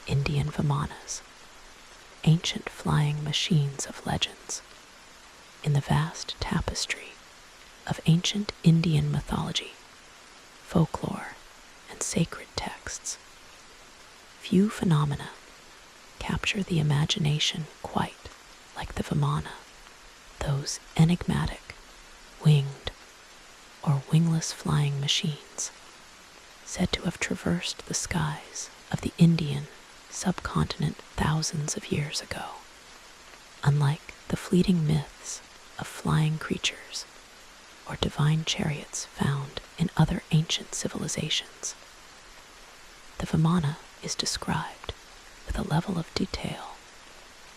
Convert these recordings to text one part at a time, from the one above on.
Indian Vimanas, ancient flying machines of legends. In the vast tapestry of ancient Indian mythology, folklore, and sacred texts, few phenomena capture the imagination quite like the Vimana, those enigmatic, winged, or wingless flying machines said to have traversed the skies of the Indian subcontinent thousands of years ago. Unlike the fleeting myths of flying creatures or divine chariots found in other ancient civilizations, the Vimana is described with a level of detail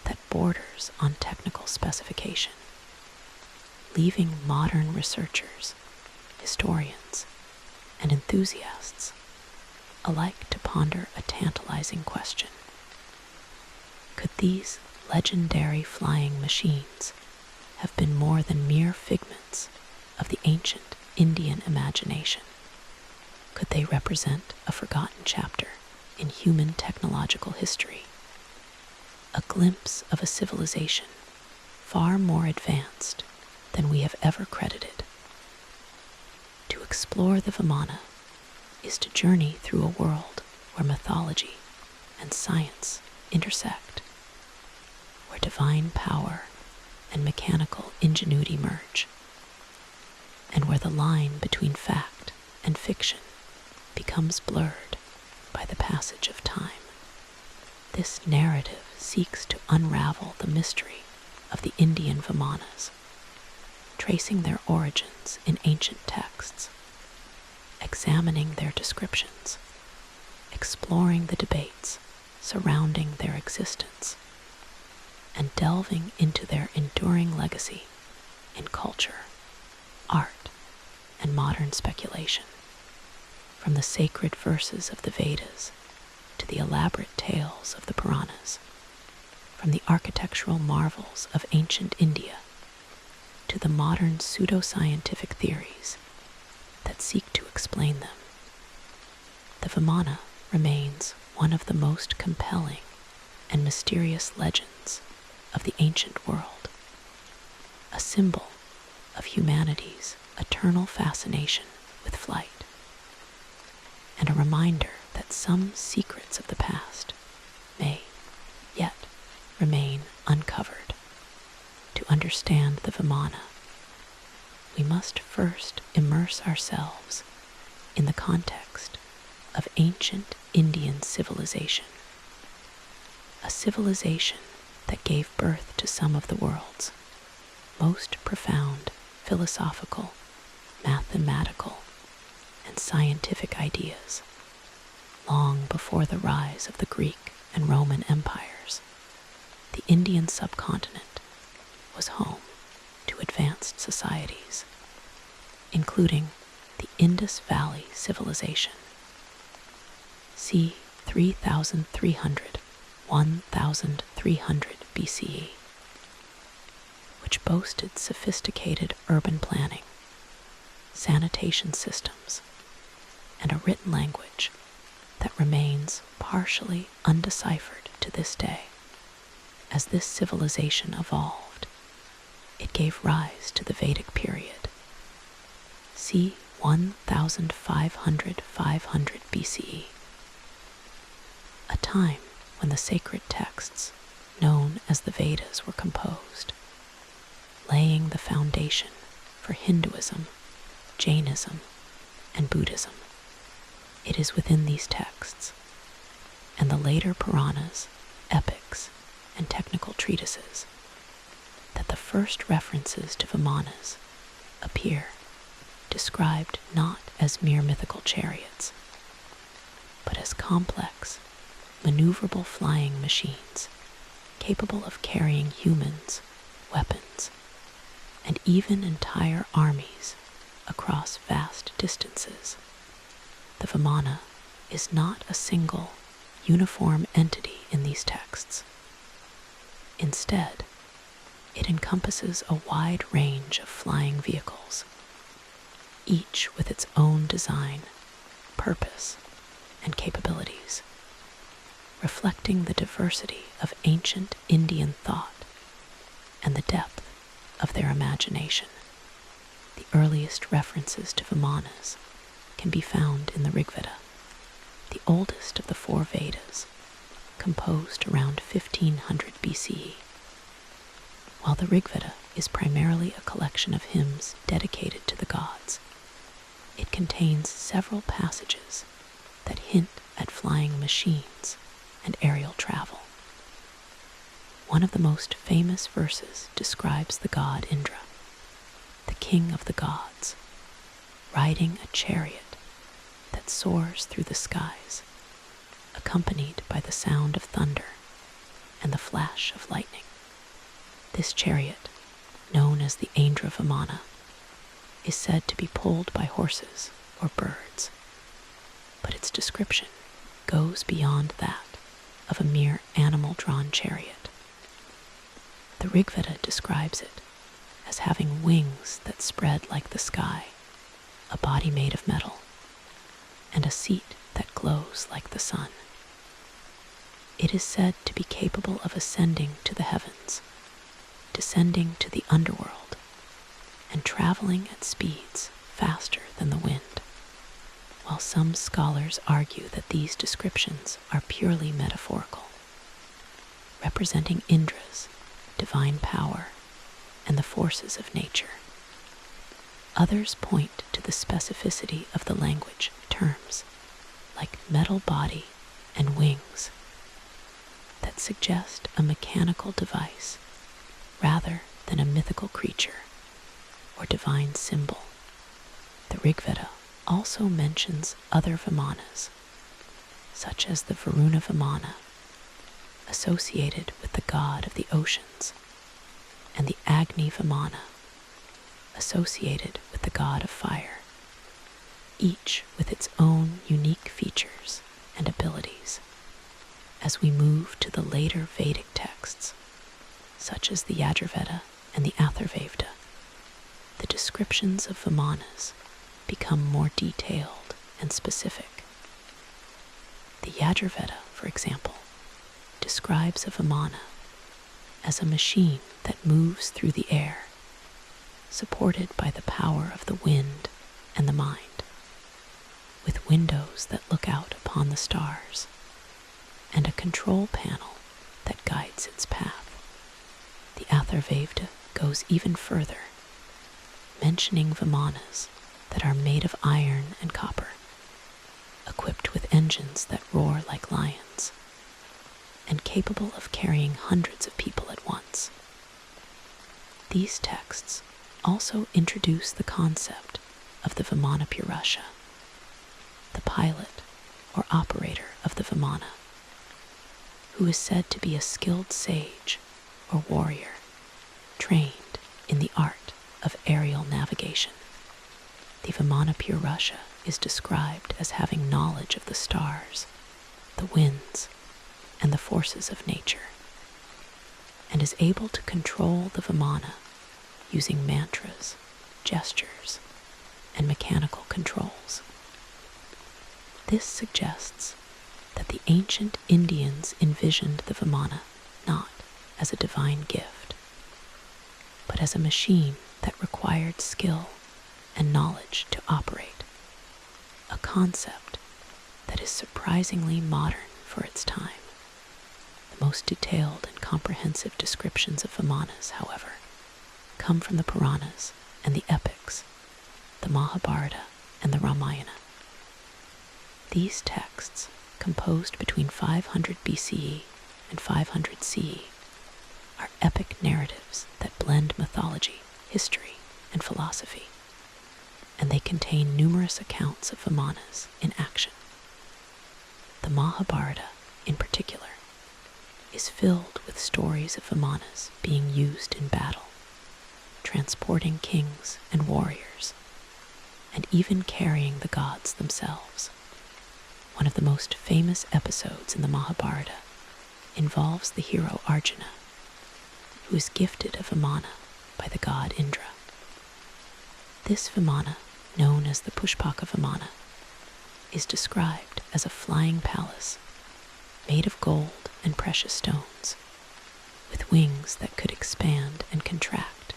that borders on technical specification, leaving modern researchers, historians, and enthusiasts alike to ponder a tantalizing question. Could these legendary flying machines have been more than mere figments of the ancient Indian imagination? Could they represent a forgotten chapter in human technological history? A glimpse of a civilization far more advanced than we have ever credited. To explore the Vimana is to journey through a world where mythology and science intersect, where divine power and mechanical ingenuity merge, and where the line between fact and fiction becomes blurred by the passage of time. This narrative seeks to unravel the mystery of the Indian Vimanas, tracing their origins in ancient texts, examining their descriptions, exploring the debates surrounding their existence, and delving into their enduring legacy in culture, art, and modern speculation. From the sacred verses of the Vedas to the elaborate tales of the Puranas, from the architectural marvels of ancient India to the modern pseudoscientific theories that seek to explain them, the Vimana remains one of the most compelling and mysterious legends of the ancient world, a symbol of humanity's eternal fascination with flight, and a reminder that some secrets of the past may yet remain uncovered. To understand the Vimana, we must first immerse ourselves in the context of ancient Indian civilization, a civilization that gave birth to some of the world's most profound philosophical, mathematical, and scientific ideas, long before the rise of the Greek and Roman empires. The Indian subcontinent was home to advanced societies, including the Indus Valley Civilization, c. 1300–1300 BCE, which boasted sophisticated urban planning, sanitation systems, and a written language that remains partially undeciphered to this day. As this civilization evolved, it gave rise to the Vedic period, c. 1500–500 BCE, a time when the sacred texts known as the Vedas were composed, laying the foundation for Hinduism, Jainism, and Buddhism. It is within these texts, and the later Puranas, epics, and technical treatises, that the first references to Vimanas appear, described not as mere mythical chariots, but as complex, maneuverable flying machines capable of carrying humans, weapons, and even entire armies across vast distances. The Vimana is not a single, uniform entity in these texts. Instead, it encompasses a wide range of flying vehicles, each with its own design, purpose, and capabilities. reflecting the diversity of ancient Indian thought and the depth of their imagination. The earliest references to Vimanas can be found in the Rig Veda, the oldest of the four Vedas, composed around 1500 BCE. While the Rig Veda is primarily a collection of hymns dedicated to the gods, it contains several passages that hint at flying machines and aerial travel. One of the most famous verses describes the god Indra, the king of the gods, riding a chariot that soars through the skies, accompanied by the sound of thunder and the flash of lightning. This chariot, known as the Indra Vimana, is said to be pulled by horses or birds, but its description goes beyond that of a mere animal-drawn chariot. The Rig Veda describes it as having wings that spread like the sky, a body made of metal, and a seat that glows like the sun. It is said to be capable of ascending to the heavens, descending to the underworld, and traveling at speeds faster than the wind, while some scholars argue that these descriptions are purely metaphorical, representing Indra's divine power and the forces of nature. Others point to the specificity of the language terms, like metal body and wings, that suggest a mechanical device rather than a mythical creature or divine symbol. The Rig Veda also mentions other Vimanas, such as the Varuna Vimana, associated with the god of the oceans, and the Agni Vimana, associated with the god of fire, each with its own unique features and abilities. As we move to the later Vedic texts, such as the Yajurveda and the Atharvaveda, the descriptions of Vimanas become more detailed and specific. The Yajurveda, for example, describes a Vimana as a machine that moves through the air, supported by the power of the wind and the mind, with windows that look out upon the stars, and a control panel that guides its path. The Atharvaveda goes even further, mentioning Vimanas that are made of iron and copper, equipped with engines that roar like lions, and capable of carrying hundreds of people at once. These texts also introduce the concept of the Vimana Purusha, the pilot or operator of the Vimana, who is said to be a skilled sage or warrior trained in the art of aerial navigation. The Vimana Purusha is described as having knowledge of the stars, the winds, and the forces of nature, and is able to control the Vimana using mantras, gestures, and mechanical controls. This suggests that the ancient Indians envisioned the Vimana not as a divine gift, but as a machine that required skill and knowledge to operate, a concept that is surprisingly modern for its time. The most detailed and comprehensive descriptions of Vimanas, however, come from the Puranas and the epics, the Mahabharata and the Ramayana. These texts, composed between 500 BCE and 500 CE, are epic narratives that blend mythology, history, and philosophy, and they contain numerous accounts of Vimanas in action. The Mahabharata, in particular, is filled with stories of Vimanas being used in battle, transporting kings and warriors, and even carrying the gods themselves. One of the most famous episodes in the Mahabharata involves the hero Arjuna, who is gifted a Vimana by the god Indra. This Vimana, known as the Pushpaka Vimana, is described as a flying palace made of gold and precious stones, with wings that could expand and contract,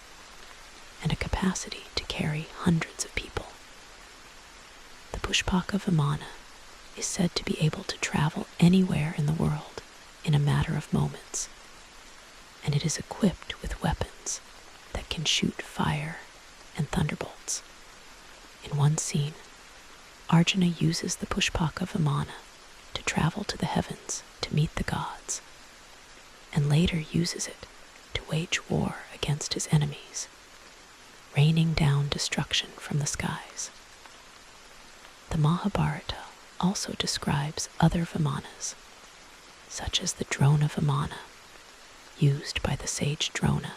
and a capacity to carry hundreds of people. The Pushpaka Vimana is said to be able to travel anywhere in the world in a matter of moments, and it is equipped with weapons that can shoot fire and thunderbolts. In one scene, Arjuna uses the Pushpaka Vimana to travel to the heavens to meet the gods, and later uses it to wage war against his enemies, raining down destruction from the skies. The Mahabharata also describes other Vimanas, such as the Drona Vimana, used by the sage Drona,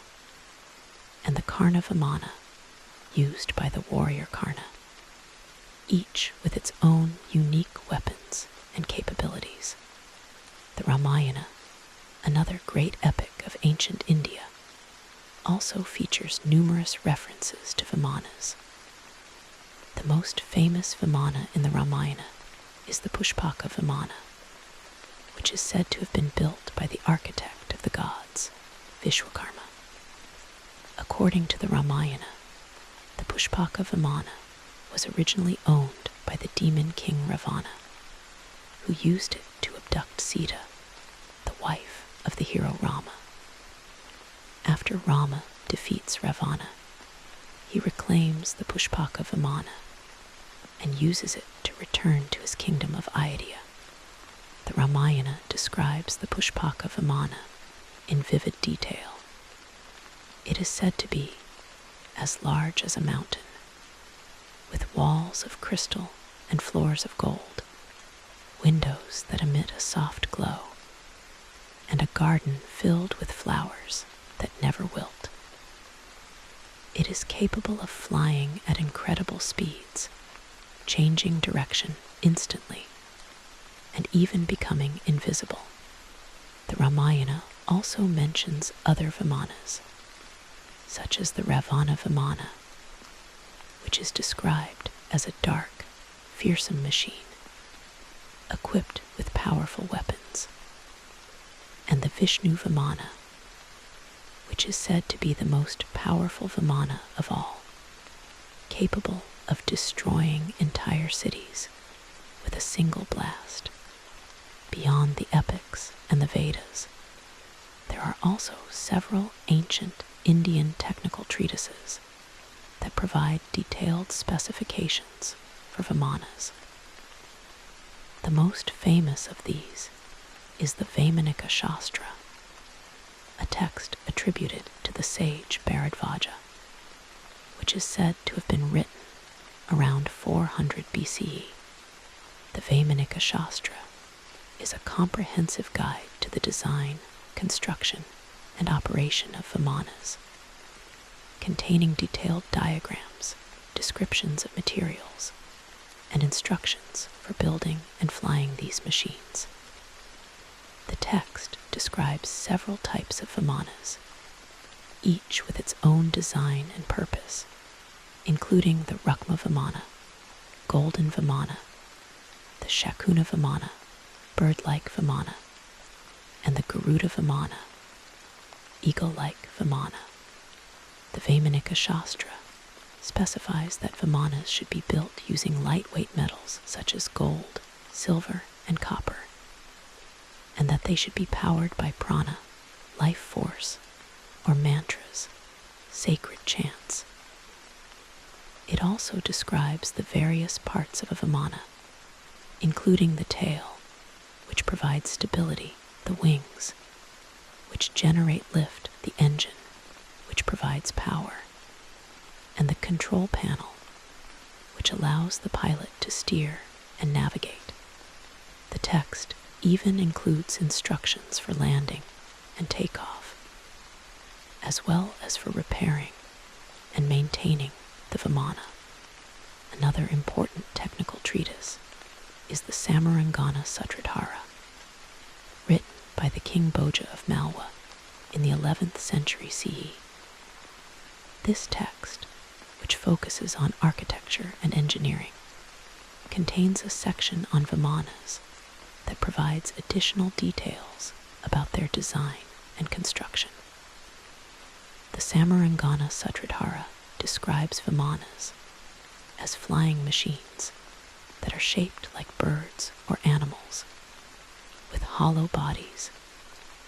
and the Karna Vimana, used by the warrior Karna, each with its own unique weapons and capabilities. The Ramayana, another great epic of ancient India, also features numerous references to Vimanas. The most famous Vimana in the Ramayana is the Pushpaka Vimana, which is said to have been built by the architect of the gods, Vishwakarma. According to the Ramayana, the Pushpaka Vimana was originally owned by the demon king Ravana, who used it to abduct Sita, the wife of the hero Rama. After Rama defeats Ravana, he reclaims the Pushpaka Vimana and uses it to return to his kingdom of Ayodhya. The Ramayana describes the Pushpaka Vimana in vivid detail. It is said to be as large as a mountain, with walls of crystal and floors of gold, windows that emit a soft glow, and a garden filled with flowers that never wilt. It is capable of flying at incredible speeds, changing direction instantly, and even becoming invisible. The Ramayana also mentions other Vimanas, such as the Ravana Vimana, which is described as a dark, fearsome machine, equipped with powerful weapons, and the Vishnu Vimana, which is said to be the most powerful Vimana of all, capable of destroying entire cities with a single blast. Beyond the epics and the Vedas, there are also several ancient Indian technical treatises that provide detailed specifications for Vimanas. The most famous of these is the Vaimanika Shastra, a text attributed to the sage Bharadvaja, which is said to have been written around 400 BCE. The Vaimanika Shastra is a comprehensive guide to the design, construction, and operation of Vimanas, containing detailed diagrams, descriptions of materials, and instructions for building and flying these machines. The text describes several types of Vimanas, each with its own design and purpose, including the Rukma Vimana, Golden Vimana, the Shakuna Vimana, bird-like Vimana, and the Garuda Vimana, eagle-like Vimana. The Vaimanika Shastra specifies that Vimanas should be built using lightweight metals such as gold, silver, and copper, and that they should be powered by prana, life force, or mantras, sacred chants. It also describes the various parts of a Vimana, including the tail, which provides stability, the wings, which generate lift, the engine, which provides power, and the control panel, which allows the pilot to steer and navigate. The text even includes instructions for landing and takeoff, as well as for repairing and maintaining the Vimana. Another important technical treatise is the Samarangana Sutradhara, written by the King Bhoja of Malwa in the 11th century CE. This text, which focuses on architecture and engineering, contains a section on Vimanas that provides additional details about their design and construction. The Samarangana Sutradhara describes Vimanas as flying machines that are shaped like birds or animals, with hollow bodies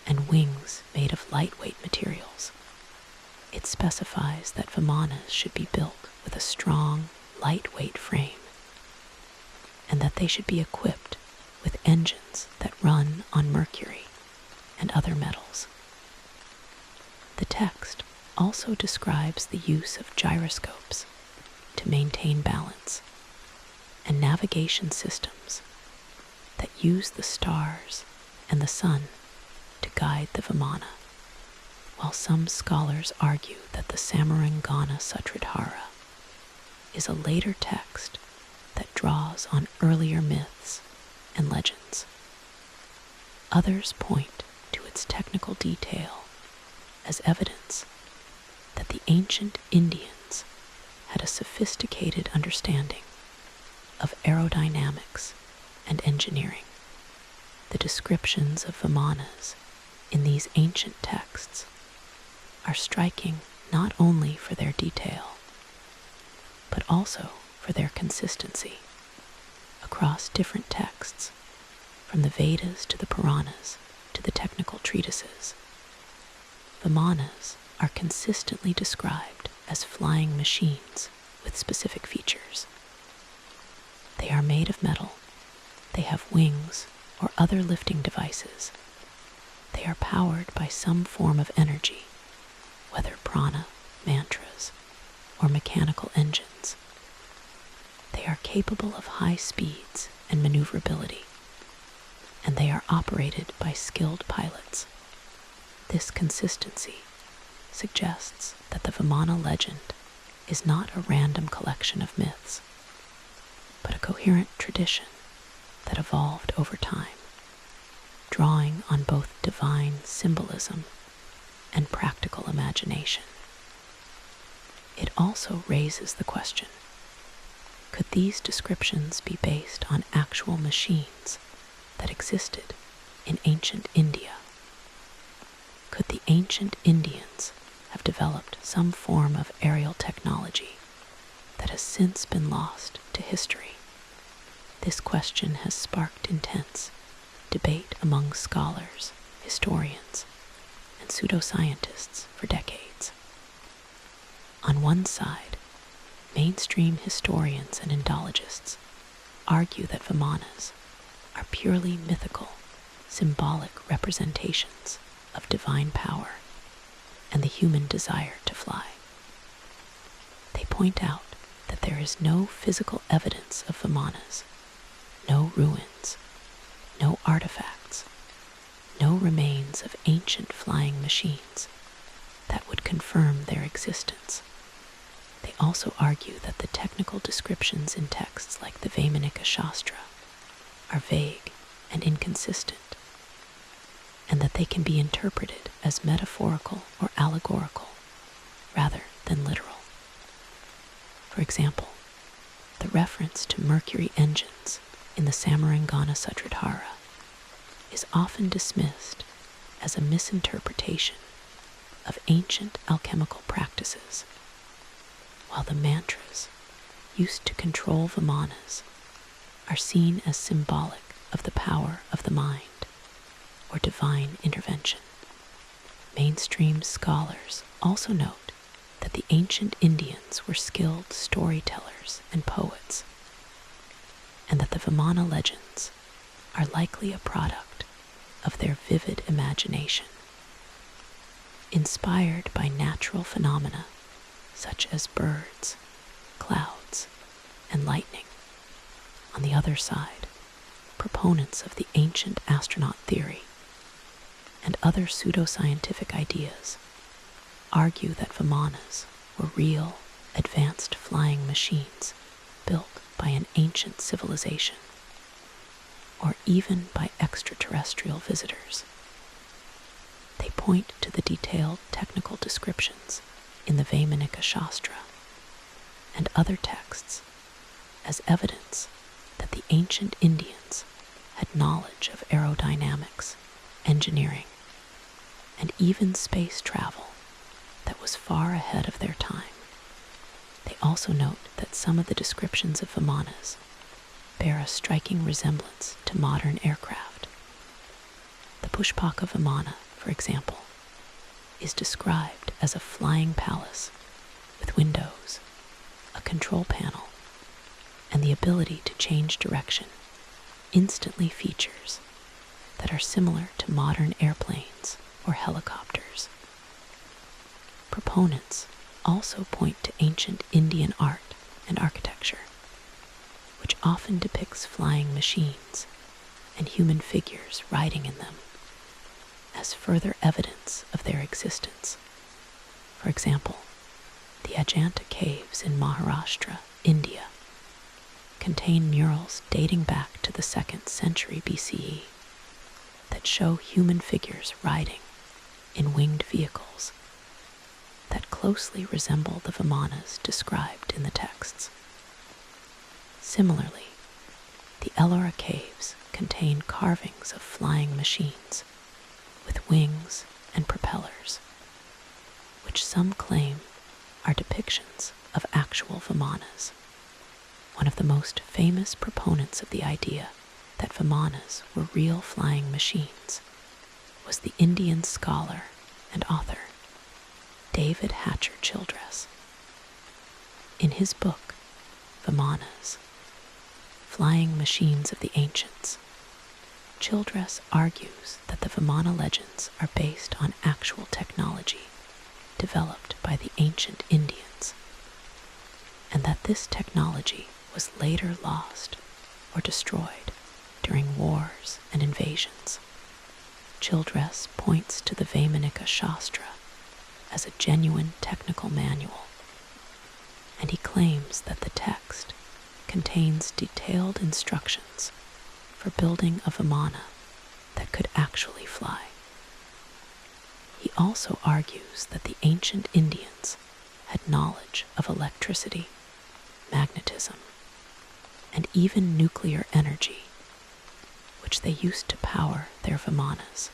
and wings made of lightweight materials. It specifies that Vimanas should be built with a strong, lightweight frame, and that they should be equipped with engines that run on mercury and other metals. The text also describes the use of gyroscopes to maintain balance and navigation systems that use the stars and the sun to guide the Vimana, while some scholars argue that the Samarangana Sutradhara is a later text that draws on earlier myths and legends. Others point to its technical detail as evidence that the ancient Indians had a sophisticated understanding of aerodynamics and engineering. The descriptions of Vimanas in these ancient texts are striking not only for their detail, but also for their consistency across different texts, from the Vedas to the Puranas to the technical treatises. Vimanas are consistently described as flying machines with specific features. They are made of metal, they have wings or other lifting devices, they are powered by some form of energy, whether prana, mantras, or mechanical engines. They are capable of high speeds and maneuverability, and they are operated by skilled pilots. This consistency suggests that the Vimana legend is not a random collection of myths, but a coherent tradition that evolved over time, drawing on both divine symbolism and practical imagination. It also raises the question, could these descriptions be based on actual machines that existed in ancient India? Could the ancient Indians have developed some form of aerial technology that has since been lost to history? This question has sparked intense debate among scholars, historians, and pseudoscientists for decades. On one side, mainstream historians and Indologists argue that Vimanas are purely mythical, symbolic representations of divine power and the human desire to fly. They point out that there is no physical evidence of Vimanas, no ruins, no artifacts, no remains of ancient flying machines that would confirm their existence. They also argue that the technical descriptions in texts like the Vaimanika Shastra are vague and inconsistent, and that they can be interpreted as metaphorical or allegorical rather than literal. For example, the reference to mercury engines in the Samarangana Sutradhara is often dismissed as a misinterpretation of ancient alchemical practices, while the mantras used to control Vimanas are seen as symbolic of the power of the mind or divine intervention. Mainstream scholars also note that the ancient Indians were skilled storytellers and poets, and that the Vimana legends are likely a product of their vivid imagination. Inspired by natural phenomena such as birds, clouds, and lightning. On the other side, proponents of the ancient astronaut theory and other pseudoscientific ideas argue that Vimanas were real, advanced flying machines built by an ancient civilization, or even by extraterrestrial visitors. They point to the detailed technical descriptions in the Vaimanika Shastra and other texts as evidence that the ancient Indians had knowledge of aerodynamics, engineering, and even space travel that was far ahead of their time. They also note that some of the descriptions of Vimanas bear a striking resemblance to modern aircraft. The Pushpaka Vimana, for example, is described as a flying palace with windows, a control panel, and the ability to change direction, instantly features that are similar to modern airplanes or helicopters. Proponents also point to ancient Indian art and architecture, which often depicts flying machines and human figures riding in them, as further evidence of their existence. For example, the Ajanta caves in Maharashtra, India, contain murals dating back to the 2nd century BCE that show human figures riding in winged vehicles that closely resemble the Vimanas described in the texts. Similarly, the Ellora caves contain carvings of flying machines with wings and propellers, which some claim are depictions of actual Vimanas. One of the most famous proponents of the idea that Vimanas were real flying machines was the Indian scholar and author David Hatcher Childress. In his book, Vimanas, Flying Machines of the Ancients, Childress argues that the Vimana legends are based on actual technology developed by the ancient Indians, and that this technology was later lost or destroyed during wars and invasions. Childress points to the Vaimanika Shastra as a genuine technical manual, and he claims that the text contains detailed instructions for building a Vimana that could actually fly. He also argues that the ancient Indians had knowledge of electricity, magnetism, and even nuclear energy, which they used to power their Vimanas,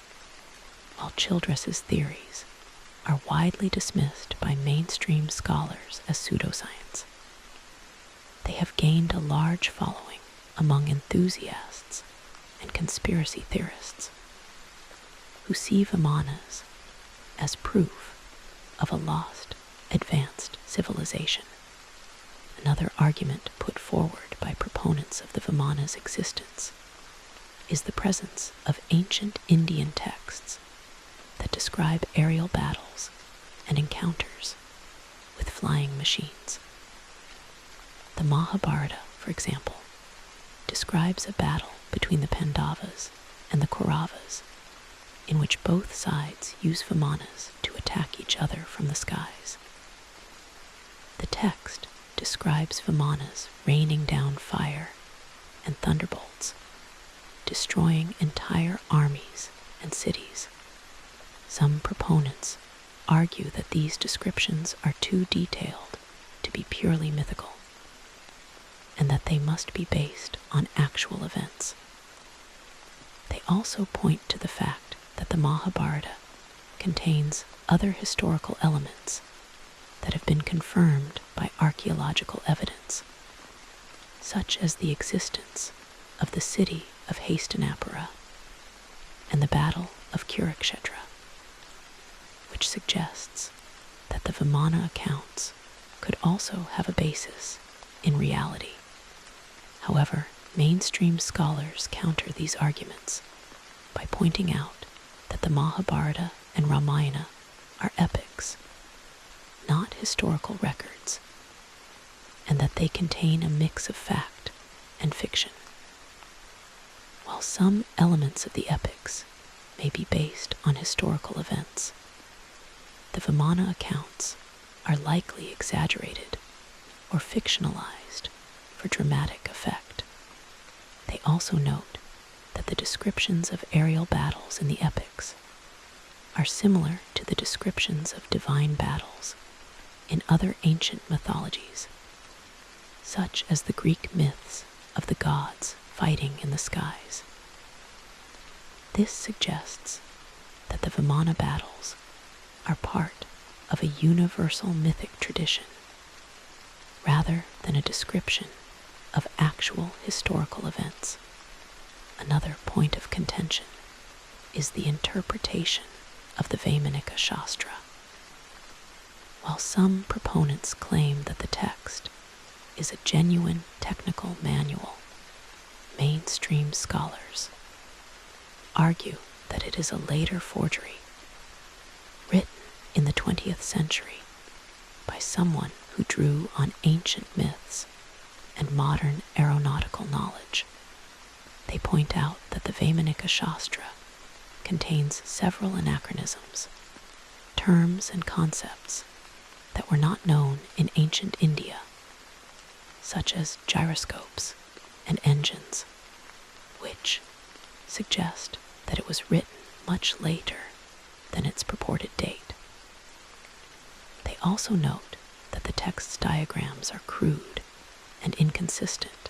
while Childress's theories are widely dismissed by mainstream scholars as pseudoscience. They have gained a large following among enthusiasts and conspiracy theorists who see Vimanas as proof of a lost, advanced civilization. Another argument put forward by proponents of the Vimana's existence is the presence of ancient Indian texts that describe aerial battles and encounters with flying machines. The Mahabharata, for example, describes a battle between the Pandavas and the Kauravas, in which both sides use Vimanas to attack each other from the skies. The text describes Vimanas raining down fire and thunderbolts, destroying entire armies and cities. Some proponents argue that these descriptions are too detailed to be purely mythical, and that they must be based on actual events. They also point to the fact that the Mahabharata contains other historical elements that have been confirmed by archaeological evidence, such as the existence of the city of Hastinapura and the Battle of Kurukshetra, which suggests that the Vimana accounts could also have a basis in reality. However, mainstream scholars counter these arguments by pointing out that the Mahabharata and Ramayana are epics, not historical records, and that they contain a mix of fact and fiction. While some elements of the epics may be based on historical events, the Vimana accounts are likely exaggerated or fictionalized for dramatic effect. They also note that the descriptions of aerial battles in the epics are similar to the descriptions of divine battles in other ancient mythologies, such as the Greek myths of the gods fighting in the skies. This suggests that the Vimana battles are part of a universal mythic tradition, rather than a description of actual historical events. Another point of contention is the interpretation of the Vaimanika Shastra. While some proponents claim that the text is a genuine technical manual, mainstream scholars argue that it is a later forgery, written in the 20th century by someone who drew on ancient myths and modern aeronautical knowledge. They point out that the Vaimanika Shastra contains several anachronisms, terms and concepts that were not known in ancient India, such as gyroscopes and engines, which suggest that it was written much later than its purported date. They also note that the text's diagrams are crude and inconsistent,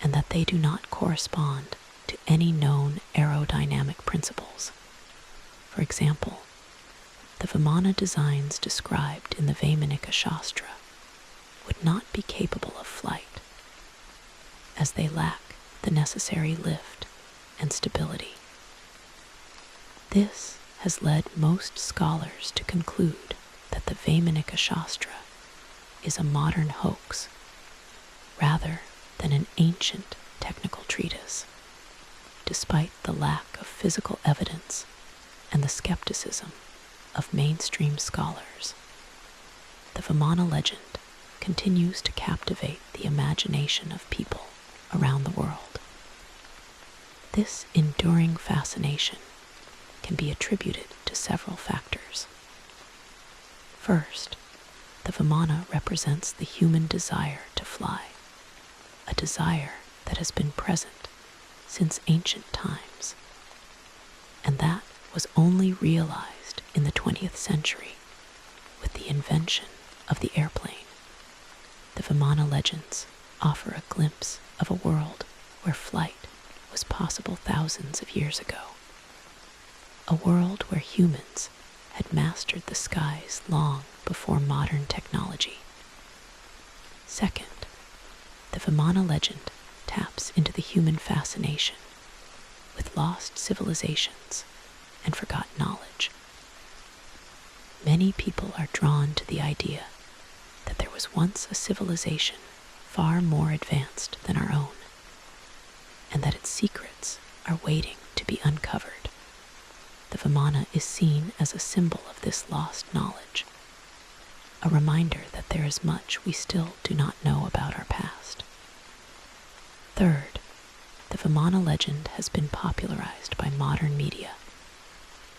and that they do not correspond to any known aerodynamic principles. For example, the Vimana designs described in the Vaimanika Shastra would not be capable of flight, as they lack the necessary lift and stability. This has led most scholars to conclude that the Vaimanika Shastra is a modern hoax rather than an ancient technical treatise, despite the lack of physical evidence and the skepticism of mainstream scholars. The Vimana legend continues to captivate the imagination of people around the world. This enduring fascination can be attributed to several factors. First, the Vimana represents the human desire to fly, a desire that has been present since ancient times, and that was only realized in the 20th century with the invention of the airplane. The Vimana legends offer a glimpse of a world where flight was possible thousands of years ago, a world where humans had mastered the skies long before modern technology. Second, the Vimana legend taps into the human fascination with lost civilizations and forgotten knowledge. Many people are drawn to the idea that there was once a civilization far more advanced than our own, and that its secrets are waiting to be uncovered. The Vimana is seen as a symbol of this lost knowledge, a reminder that there is much we still do not know about our past. Third, the Vimana legend has been popularized by modern media,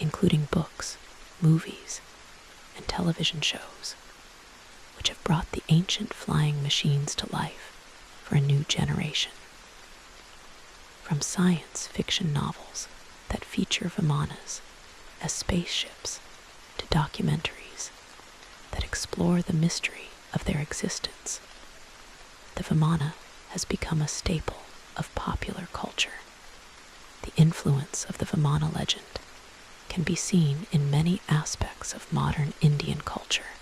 including books, movies, and television shows, which have brought the ancient flying machines to life for a new generation. From science fiction novels that feature Vimanas as spaceships to documentaries that explore the mystery of their existence, the Vimana has become a staple of popular culture. The influence of the Vimana legend can be seen in many aspects of modern Indian culture.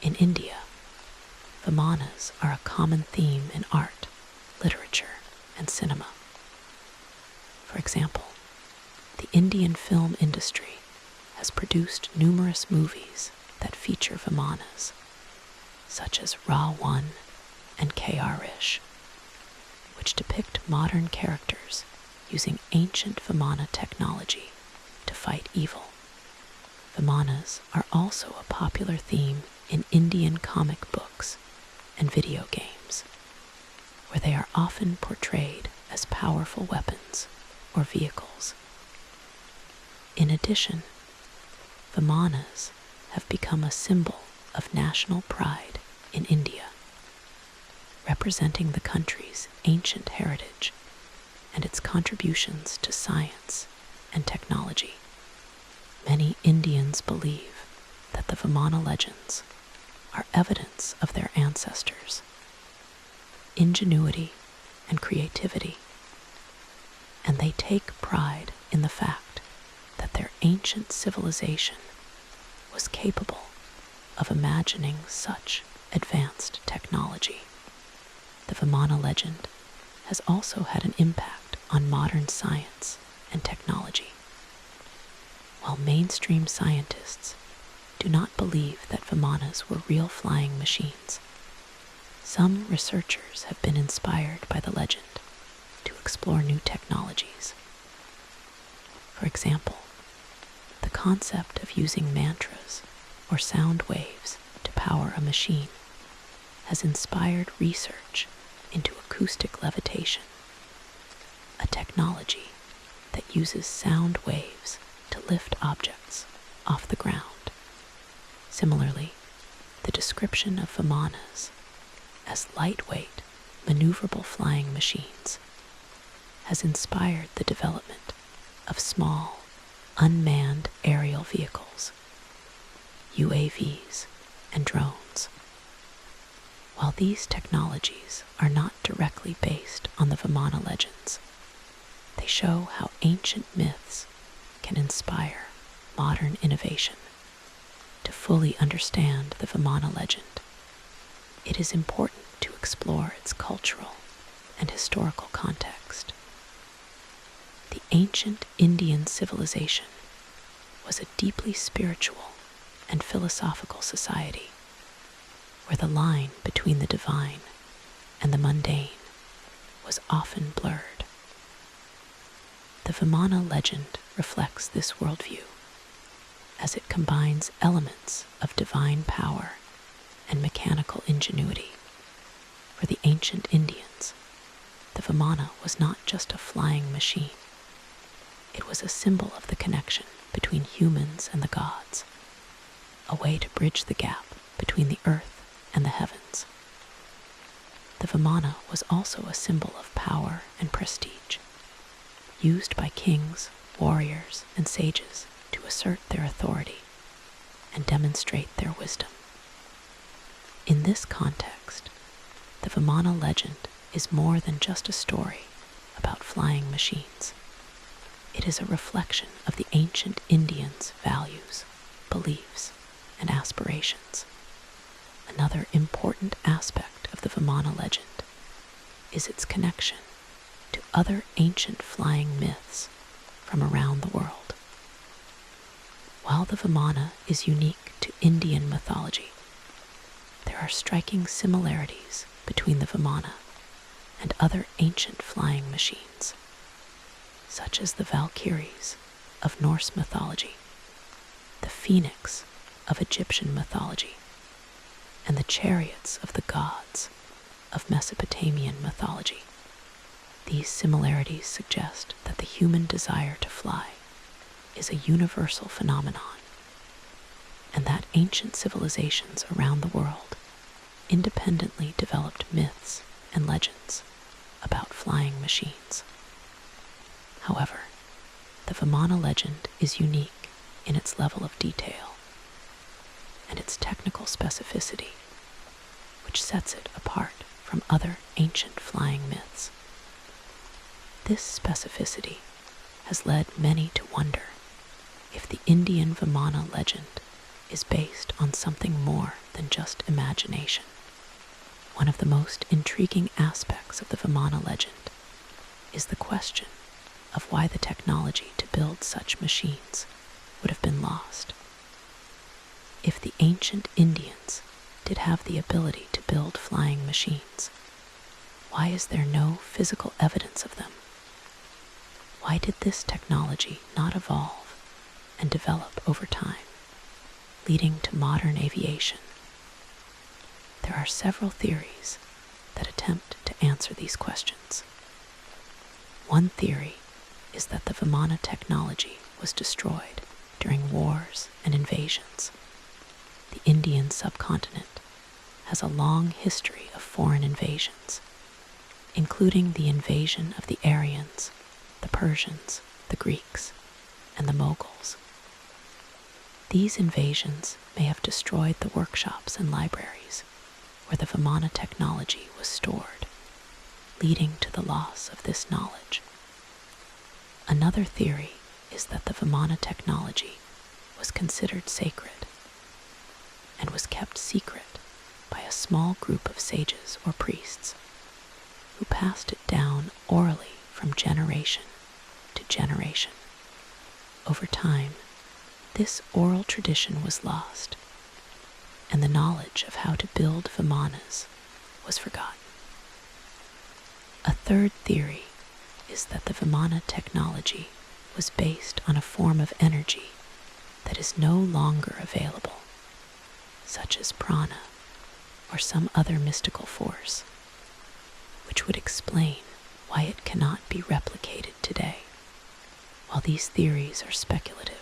In India, Vimanas are a common theme in art, literature, and cinema. For example, the Indian film industry has produced numerous movies that feature Vimanas, such as Ra 1 and K.R. Ish, which depict modern characters using ancient Vimana technology to fight evil. Vimanas are also a popular theme in Indian comic books and video games, where they are often portrayed as powerful weapons or vehicles. In addition, Vimanas have become a symbol of national pride in India, representing the country's ancient heritage and its contributions to science and technology. Many Indians believe that the Vimana legends are evidence of their ancestors' ingenuity and creativity, and they take take pride in the fact that their ancient civilization was capable of imagining such advanced technology. The Vimana legend has also had an impact on modern science and technology. While mainstream scientists do not believe that Vimanas were real flying machines, some researchers have been inspired by the legend to explore new technologies. For example, the concept of using mantras or sound waves to power a machine has inspired research into acoustic levitation, a technology that uses sound waves to lift objects off the ground. Similarly, the description of Vimanas as lightweight, maneuverable flying machines has inspired the development of small, unmanned aerial vehicles, UAVs, and drones. While these technologies are not directly based on the Vimana legends, they show how ancient myths can inspire modern innovation. To fully understand the Vimana legend, it is important to explore its cultural and historical context. The ancient Indian civilization was a deeply spiritual and philosophical society, where the line between the divine and the mundane was often blurred. The Vimana legend reflects this worldview, as it combines elements of divine power and mechanical ingenuity. For the ancient Indians, the Vimana was not just a flying machine. It was a symbol of the connection between humans and the gods, a way to bridge the gap between the earth and the heavens. The Vimana was also a symbol of power and prestige, used by kings, warriors, and sages to assert their authority and demonstrate their wisdom. In this context, the Vimana legend is more than just a story about flying machines. It is a reflection of the ancient Indians' values, beliefs, and aspirations. Another important aspect of the Vimana legend is its connection to other ancient flying myths from around the world. While the Vimana is unique to Indian mythology, there are striking similarities between the Vimana and other ancient flying machines, such as the Valkyries of Norse mythology, the Phoenix of Egyptian mythology, and the chariots of the gods of Mesopotamian mythology. These similarities suggest that the human desire to fly is a universal phenomenon, and that ancient civilizations around the world independently developed myths and legends about flying machines. However, the Vimana legend is unique in its level of detail and its technical specificity, which sets it apart from other ancient flying myths. This specificity has led many to wonder if the Indian Vimana legend is based on something more than just imagination. One of the most intriguing aspects of the Vimana legend is the question of why the technology to build such machines would have been lost. If the ancient Indians did have the ability to build flying machines, why is there no physical evidence of them? Why did this technology not evolve and develop over time, leading to modern aviation? There are several theories that attempt to answer these questions. One theory is that the Vimana technology was destroyed during wars and invasions. The Indian subcontinent has a long history of foreign invasions, including the invasion of the Aryans, the Persians, the Greeks, and the Moguls. These invasions may have destroyed the workshops and libraries where the Vimana technology was stored, leading to the loss of this knowledge. Another theory is that the Vimana technology was considered sacred and was kept secret by a small group of sages or priests who passed it down orally from generation to generation. Over time, this oral tradition was lost, and the knowledge of how to build Vimanas was forgotten. A third theory is that the Vimana technology was based on a form of energy that is no longer available, such as prana or some other mystical force, which would explain why it cannot be replicated today. While these theories are speculative,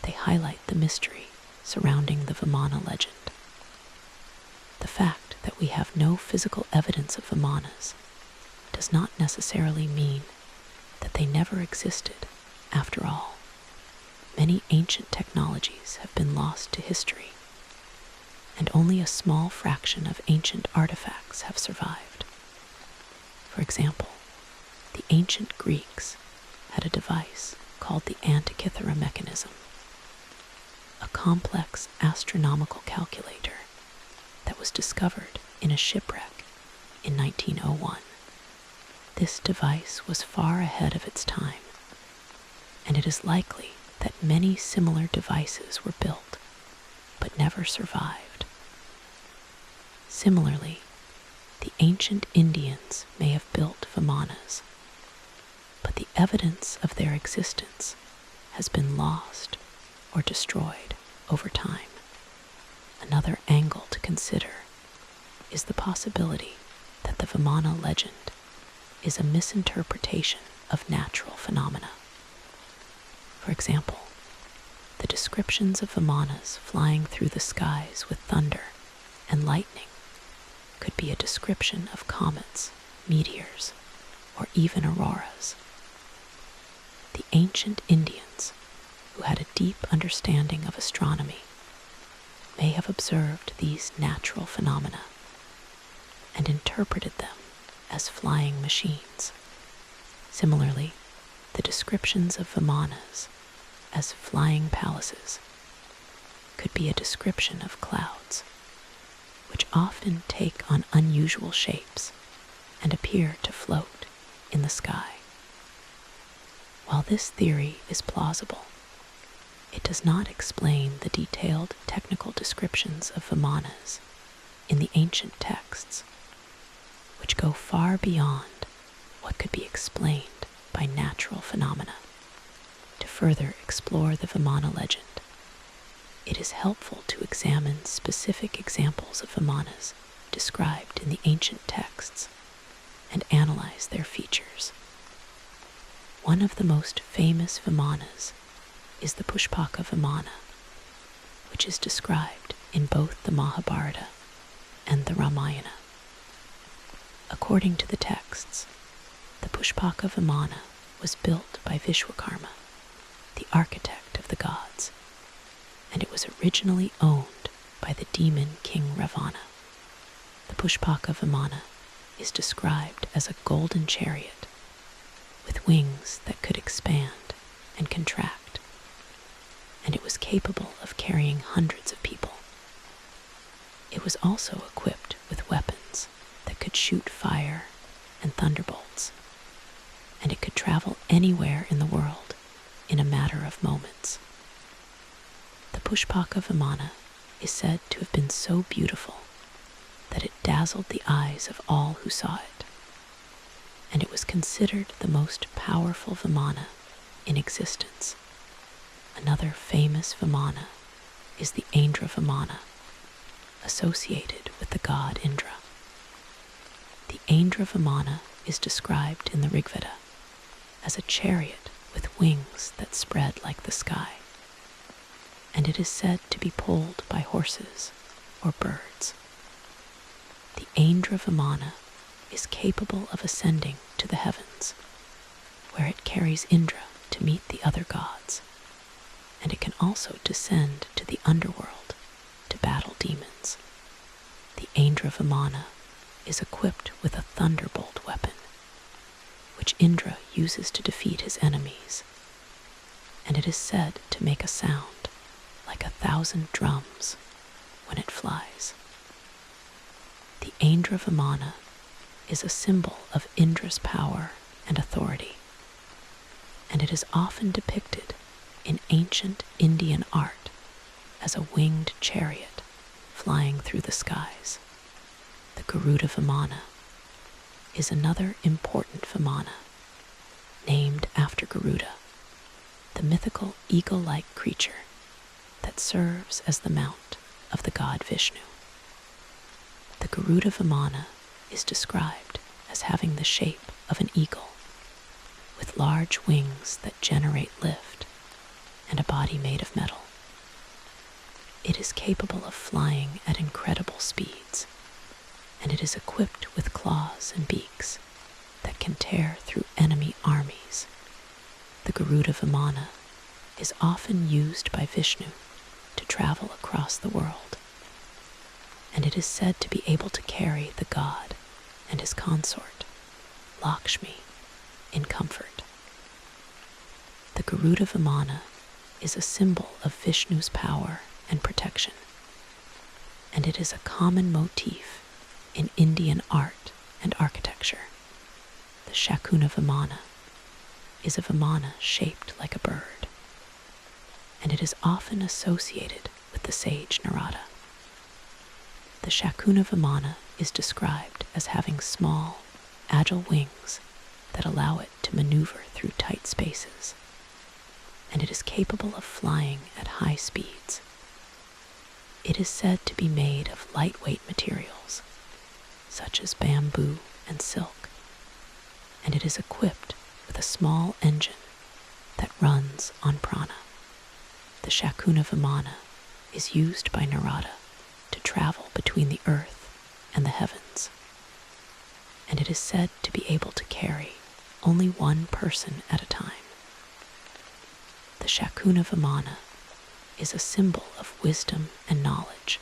they highlight the mystery surrounding the Vimana legend. The fact that we have no physical evidence of Vimanas does not necessarily mean that they never existed after all. Many ancient technologies have been lost to history, and only a small fraction of ancient artifacts have survived. For example, the ancient Greeks had a device called the Antikythera mechanism, a complex astronomical calculator that was discovered in a shipwreck in 1901. This device was far ahead of its time, and it is likely that many similar devices were built but never survived. Similarly, the ancient Indians may have built Vimanas, but the evidence of their existence has been lost or destroyed over time. Another angle to consider is the possibility that the Vimana legend is a misinterpretation of natural phenomena. For example, the descriptions of Vimanas flying through the skies with thunder and lightning could be a description of comets, meteors, or even auroras. The ancient Indians, who had a deep understanding of astronomy, may have observed these natural phenomena and interpreted them as flying machines. Similarly, the descriptions of Vimanas as flying palaces could be a description of clouds, which often take on unusual shapes and appear to float in the sky. While this theory is plausible, it does not explain the detailed technical descriptions of Vimanas in the ancient texts, which go far beyond what could be explained by natural phenomena. To further explore the Vimana legend, it is helpful to examine specific examples of Vimanas described in the ancient texts and analyze their features. One of the most famous Vimanas is the Pushpaka Vimana, which is described in both the Mahabharata and the Ramayana. According to the texts, the Pushpaka Vimana was built by Vishwakarma, the architect of the gods, and it was originally owned by the demon king Ravana. The Pushpaka Vimana is described as a golden chariot with wings that could expand and contract, and it was capable of carrying hundreds of people. It was also equipped with weapons that could shoot fire and thunderbolts, and it could travel anywhere in the world in a matter of moments. The Pushpaka Vimana is said to have been so beautiful that it dazzled the eyes of all who saw it, and it was considered the most powerful Vimana in existence. Another famous Vimana is the Indra Vimana, associated with the god Indra. The Indra Vimana is described in the Rigveda as a chariot with wings that spread like the sky, and it is said to be pulled by horses or birds. The Indra Vimana is capable of ascending to the heavens, where it carries Indra to meet the other gods, and it can also descend to the underworld to battle demons. The Indra Vimana is equipped with a thunderbolt weapon, which Indra uses to defeat his enemies, and it is said to make a sound like 1,000 drums when it flies. The Indra Vimana is a symbol of Indra's power and authority, and it is often depicted in ancient Indian art as a winged chariot flying through the skies. The Garuda Vimana is another important Vimana, named after Garuda, the mythical eagle-like creature that serves as the mount of the god Vishnu. The Garuda Vimana is described as having the shape of an eagle, with large wings that generate lift and a body made of metal. It is capable of flying at incredible speeds, and it is equipped with claws and beaks that can tear through enemy armies. The Garuda Vimana is often used by Vishnu to travel across the world, and it is said to be able to carry the god and his consort, Lakshmi, in comfort. The Garuda Vimana is a symbol of Vishnu's power and protection, and it is a common motif in Indian art and architecture. The Shakuna Vimana is a Vimana shaped like a bird, and it is often associated with the sage Narada. The Shakuna Vimana is described as having small, agile wings that allow it to maneuver through tight spaces, and it is capable of flying at high speeds. It is said to be made of lightweight materials, such as bamboo and silk, and it is equipped with a small engine that runs on prana. The Shakuna Vimana is used by Narada to travel between the earth and the heavens, and it is said to be able to carry only one person at a time. The Shakuna Vimana is a symbol of wisdom and knowledge,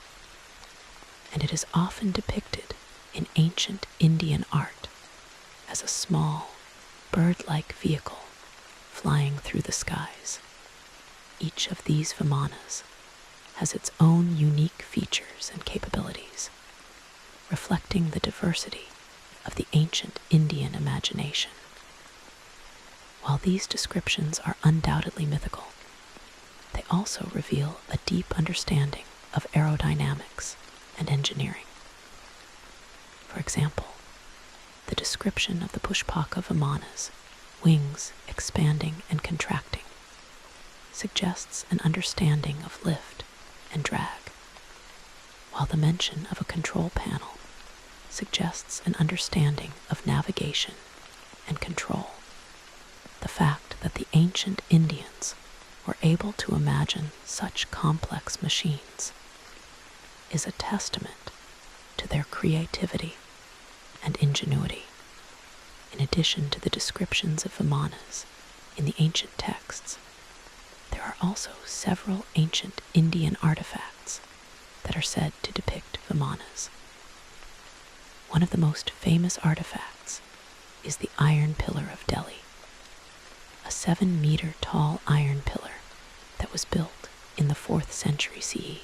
and it is often depicted in ancient Indian art as a small, bird-like vehicle flying through the skies. Each of these Vimanas has its own unique features and capabilities, reflecting the diversity of the ancient Indian imagination. While these descriptions are undoubtedly mythical, they also reveal a deep understanding of aerodynamics and engineering. For example, the description of the Pushpaka Vimanas, wings expanding and contracting, suggests an understanding of lift and drag, while the mention of a control panel suggests an understanding of navigation and control. The fact that the ancient Indians were able to imagine such complex machines is a testament to their creativity and ingenuity. In addition to the descriptions of Vimanas in the ancient texts, there are also several ancient Indian artifacts that are said to depict Vimanas. One of the most famous artifacts is the Iron Pillar of Delhi, a 7-meter tall iron pillar that was built in the 4th century CE.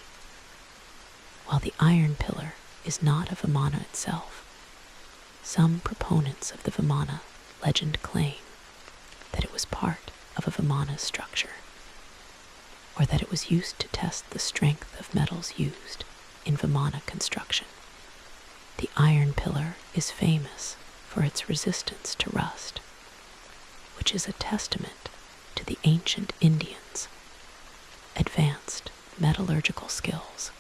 While the Iron Pillar is not a Vimana itself, some proponents of the Vimana legend claim that it was part of a Vimana structure, or that it was used to test the strength of metals used in Vimana construction. The Iron Pillar is famous for its resistance to rust, which is a testament to the ancient Indians' advanced metallurgical skills.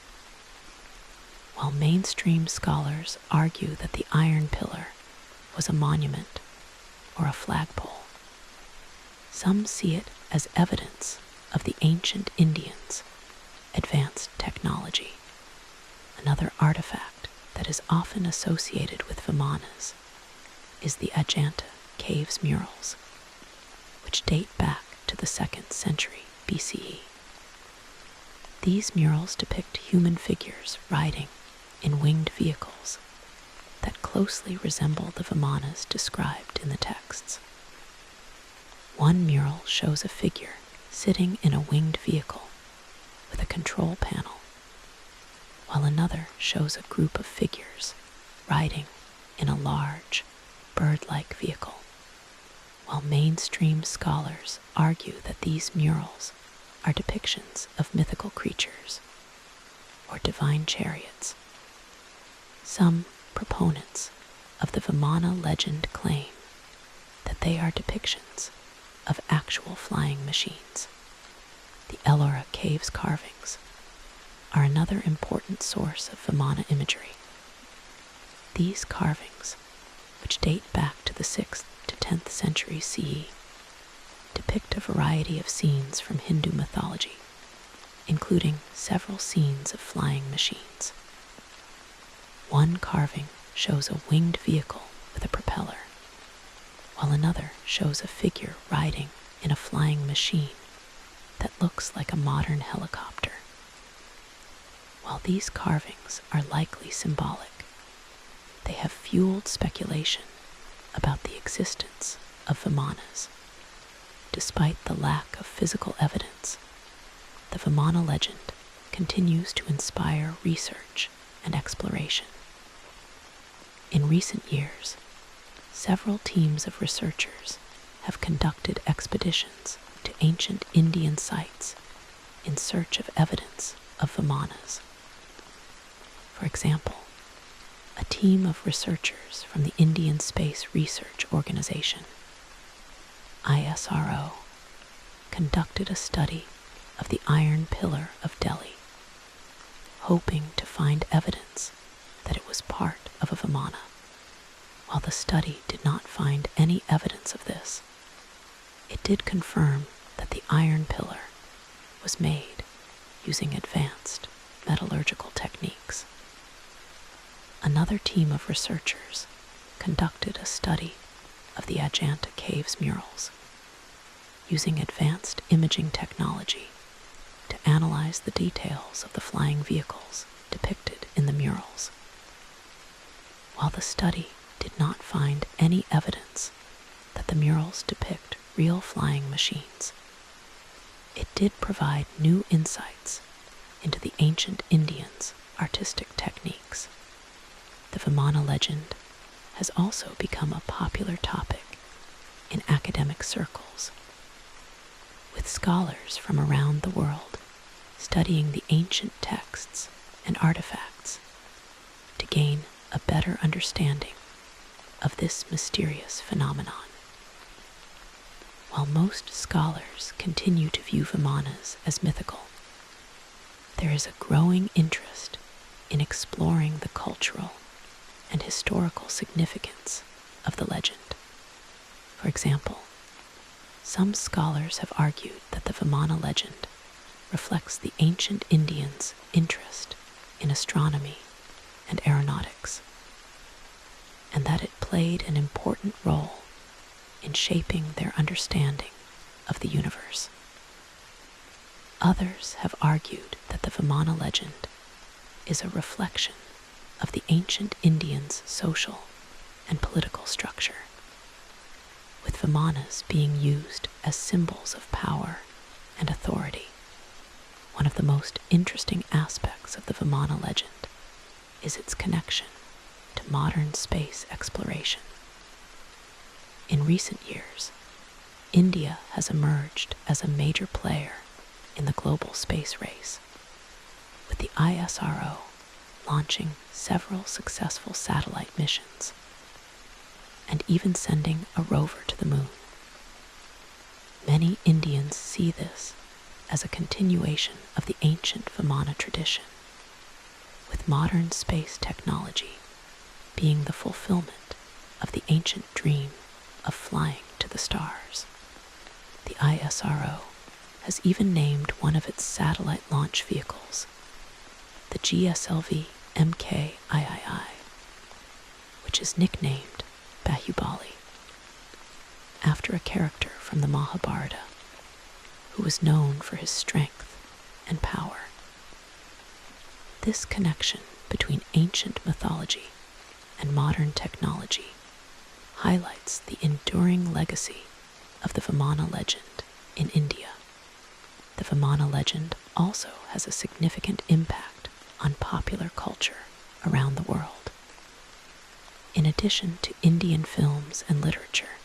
While mainstream scholars argue that the Iron Pillar was a monument or a flagpole, some see it as evidence of the ancient Indians' advanced technology. Another artifact that is often associated with Vimanas is the Ajanta Caves murals, which date back to the 2nd century BCE. These murals depict human figures riding in winged vehicles that closely resemble the Vimanas described in the text. texts. One mural shows a figure sitting in a winged vehicle with a control panel, while another shows a group of figures riding in a large, bird-like vehicle. While mainstream scholars argue that these murals are depictions of mythical creatures or divine chariots, some proponents of the Vimana legend claim that they are depictions of actual flying machines. The Ellora Caves carvings are another important source of Vimana imagery. These carvings, which date back to the 6th to 10th century CE, depict a variety of scenes from Hindu mythology, including several scenes of flying machines. One carving shows a winged vehicle with a propeller, while another shows a figure riding in a flying machine that looks like a modern helicopter. While these carvings are likely symbolic, they have fueled speculation about the existence of Vimanas. Despite the lack of physical evidence, the Vimana legend continues to inspire research and exploration. In recent years, several teams of researchers have conducted expeditions to ancient Indian sites in search of evidence of Vimanas. For example, a team of researchers from the Indian Space Research Organization, ISRO, conducted a study of the Iron Pillar of Delhi, hoping to find evidence that it was part of a Vimana. While the study did not find any evidence of this, it did confirm that the iron pillar was made using advanced metallurgical techniques. Another team of researchers conducted a study of the Ajanta Caves murals, using advanced imaging technology to analyze the details of the flying vehicles depicted in the murals. While the study did not find any evidence that the murals depict real flying machines, it did provide new insights into the ancient Indians' artistic techniques. The Vimana legend has also become a popular topic in academic circles, with scholars from around the world studying the ancient texts and artifacts to gain a better understanding of this mysterious phenomenon. While most scholars continue to view Vimanas as mythical, there is a growing interest in exploring the cultural and historical significance of the legend. For example, some scholars have argued that the Vimana legend reflects the ancient Indians' interest in astronomy and aeronautics, and that it played an important role in shaping their understanding of the universe. Others have argued that the Vimana legend is a reflection of the ancient Indians' social and political structure, with Vimanas being used as symbols of power and authority. One of the most interesting aspects of the Vimana legend is its connection to modern space exploration. In recent years, India has emerged as a major player in the global space race, with the ISRO launching several successful satellite missions and even sending a rover to the moon. Many Indians see this as a continuation of the ancient Vimana tradition, with modern space technology being the fulfillment of the ancient dream of flying to the stars. The ISRO has even named one of its satellite launch vehicles the GSLV MKIII, which is nicknamed Bahubali, after a character from the Mahabharata who was known for his strength and power. This connection between ancient mythology and modern technology highlights the enduring legacy of the Vimana legend in India. The Vimana legend also has a significant impact on popular culture around the world. In addition to Indian films and literature,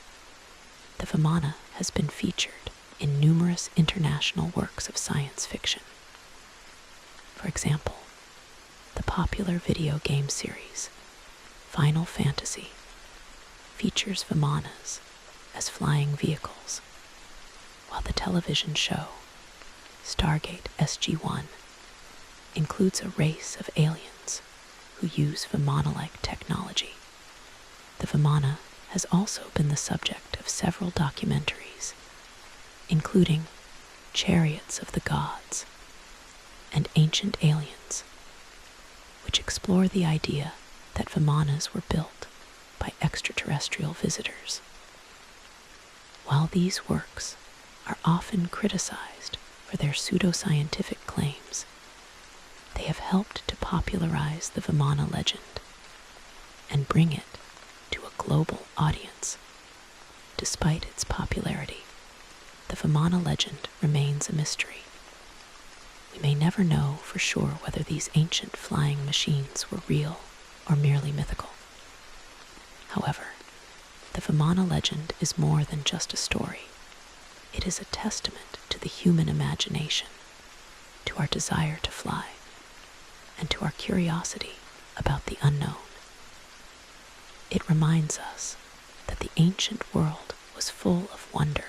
the Vimana has been featured in numerous international works of science fiction. For example, the popular video game series Final Fantasy features Vimanas as flying vehicles, while the television show Stargate SG-1 includes a race of aliens who use Vimana-like technology. The Vimana has also been the subject of several documentaries, including Chariots of the Gods and Ancient Aliens, which explore the idea that Vimanas were built by extraterrestrial visitors. While these works are often criticized for their pseudoscientific claims, they have helped to popularize the Vimana legend and bring it to a global audience. Despite its popularity, the Vimana legend remains a mystery. We may never know for sure whether these ancient flying machines were real or merely mythical. However, the Vimana legend is more than just a story. It is a testament to the human imagination, to our desire to fly, and to our curiosity about the unknown. It reminds us that the ancient world was full of wonder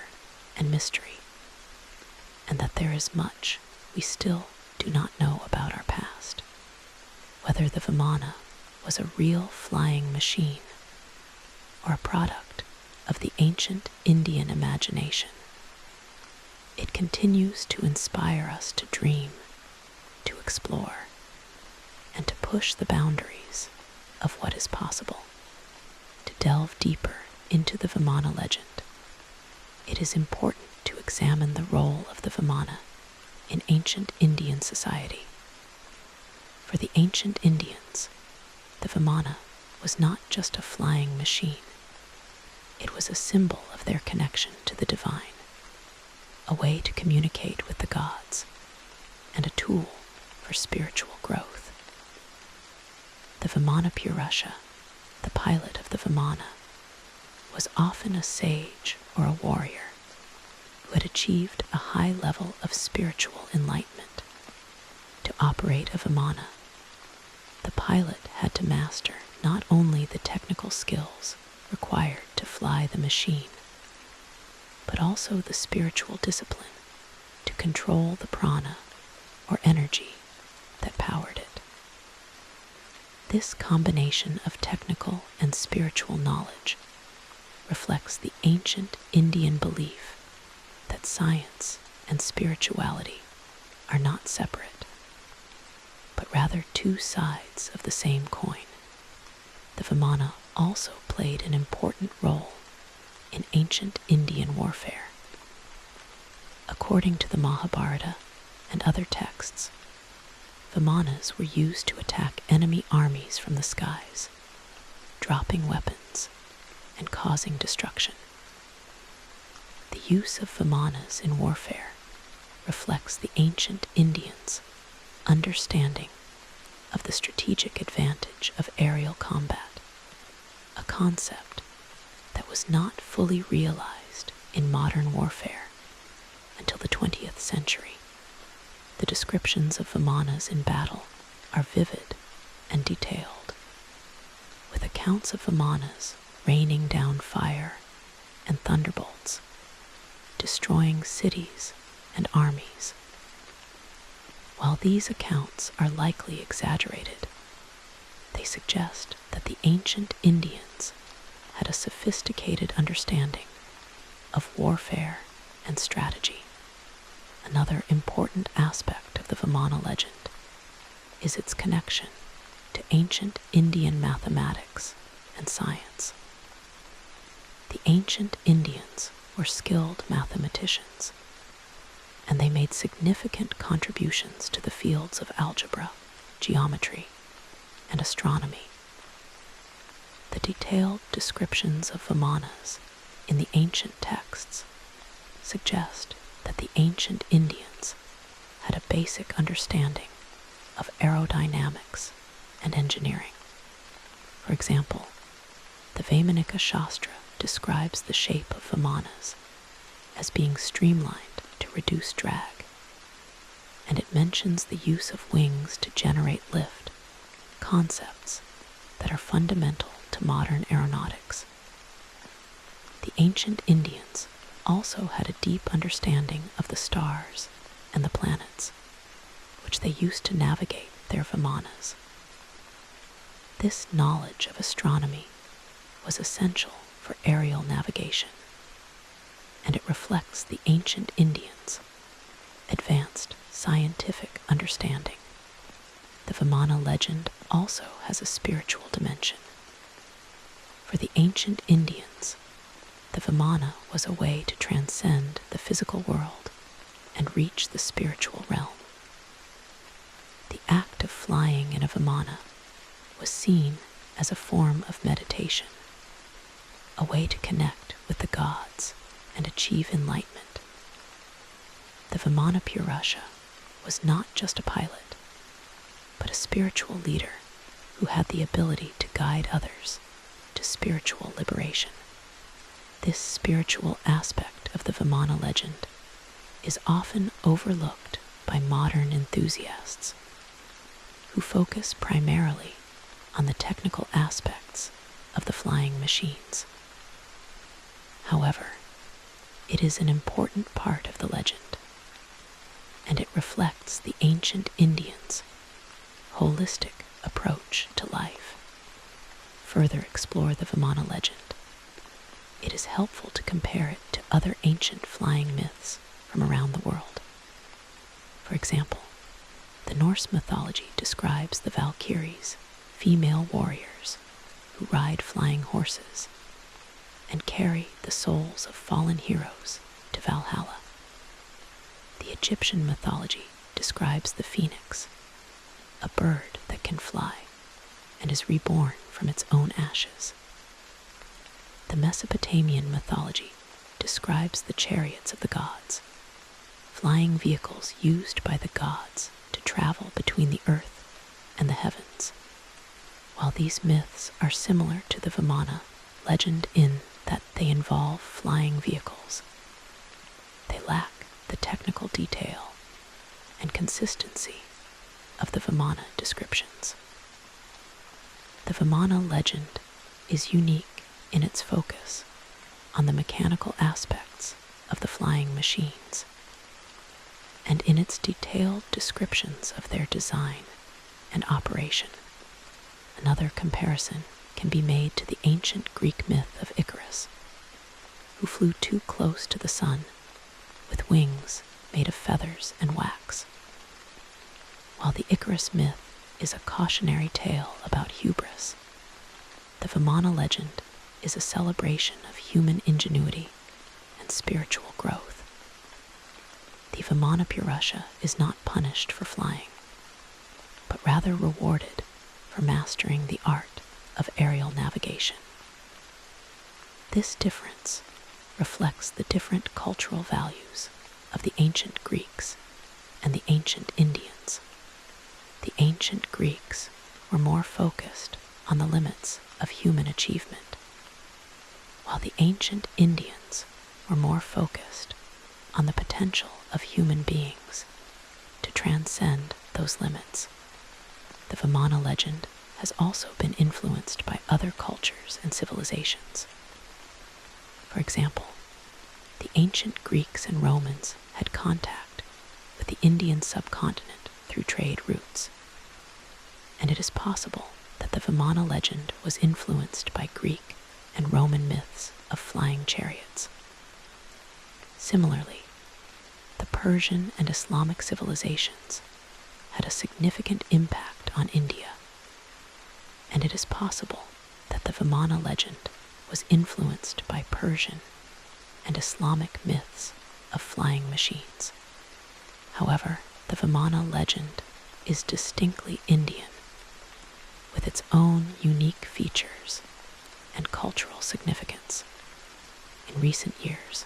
and mystery, and that there is much we still do not know about our past. Whether the Vimana was a real flying machine or a product of the ancient Indian imagination, it continues to inspire us to dream, to explore, and to push the boundaries of what is possible. To delve deeper into the Vimana legend, it is important to examine the role of the Vimana in ancient Indian society. For the ancient Indians, the Vimana was not just a flying machine. It was a symbol of their connection to the divine, a way to communicate with the gods, and a tool for spiritual growth. The Vimana Purusha, the pilot of the Vimana, was often a sage or a warrior who had achieved a high level of spiritual enlightenment. To operate a Vimana, the pilot had to master not only the technical skills required to fly the machine, but also the spiritual discipline to control the prana, or energy, that powered it. This combination of technical and spiritual knowledge reflects the ancient Indian belief that science and spirituality are not separate, but rather two sides of the same coin. The Vimana also played an important role in ancient Indian warfare. According to the Mahabharata and other texts, Vimanas were used to attack enemy armies from the skies, dropping weapons and causing destruction. The use of Vimanas in warfare reflects the ancient Indians' understanding of the strategic advantage of aerial combat, a concept that was not fully realized in modern warfare until the 20th century. The descriptions of Vimanas in battle are vivid and detailed, with accounts of Vimanas raining down fire and thunderbolts, destroying cities and armies. While these accounts are likely exaggerated, they suggest that the ancient Indians had a sophisticated understanding of warfare and strategy. Another important aspect of the Vimana legend is its connection to ancient Indian mathematics and science. The ancient Indians were skilled mathematicians, and they made significant contributions to the fields of algebra, geometry, and astronomy. The detailed descriptions of Vimanas in the ancient texts suggest that the ancient Indians had a basic understanding of aerodynamics and engineering. For example, the Vaimanika Shastra describes the shape of Vimanas as being streamlined to reduce drag, and it mentions the use of wings to generate lift, concepts that are fundamental to modern aeronautics. The ancient Indians also had a deep understanding of the stars and the planets, which they used to navigate their Vimanas. This knowledge of astronomy was essential for aerial navigation, and it reflects the ancient Indians' advanced scientific understanding. The Vimana legend also has a spiritual dimension. For the ancient Indians, the Vimana was a way to transcend the physical world and reach the spiritual realm. The act of flying in a Vimana was seen as a form of meditation, a way to connect with the gods and achieve enlightenment. The Vimana Purusha was not just a pilot, but a spiritual leader who had the ability to guide others to spiritual liberation. This spiritual aspect of the Vimana legend is often overlooked by modern enthusiasts who focus primarily on the technical aspects of the flying machines. However, it is an important part of the legend, and it reflects the ancient Indians' holistic approach to life. Further explore the Vimana legend. It is helpful to compare it to other ancient flying myths from around the world. For example, the Norse mythology describes the Valkyries, female warriors who ride flying horses and carry the souls of fallen heroes to Valhalla. The Egyptian mythology describes the phoenix, a bird that can fly and is reborn from its own ashes. The Mesopotamian mythology describes the chariots of the gods, flying vehicles used by the gods to travel between the earth and the heavens. While these myths are similar to the Vimana legend in that they involve flying vehicles, they lack the technical detail and consistency of the Vimana descriptions. The Vimana legend is unique in its focus on the mechanical aspects of the flying machines, and in its detailed descriptions of their design and operation. Another comparison can be made to the ancient Greek myth of Icarus, who flew too close to the sun with wings made of feathers and wax. While the Icarus myth is a cautionary tale about hubris, the Vimana legend is a celebration of human ingenuity and spiritual growth. The Vimana Purusha is not punished for flying, but rather rewarded for mastering the art of aerial navigation. This difference reflects the different cultural values of the ancient Greeks and the ancient Indians. The ancient Greeks were more focused on the limits of human achievement, while the ancient Indians were more focused on the potential of human beings to transcend those limits. The Vimana legend has also been influenced by other cultures and civilizations. For example, the ancient Greeks and Romans had contact with the Indian subcontinent through trade routes, and it is possible that the Vimana legend was influenced by Greek and Roman myths of flying chariots. Similarly, the Persian and Islamic civilizations had a significant impact on India, and it is possible that the Vimana legend was influenced by Persian and Islamic myths of flying machines. However, the Vimana legend is distinctly Indian, with its own unique features and cultural significance. In recent years,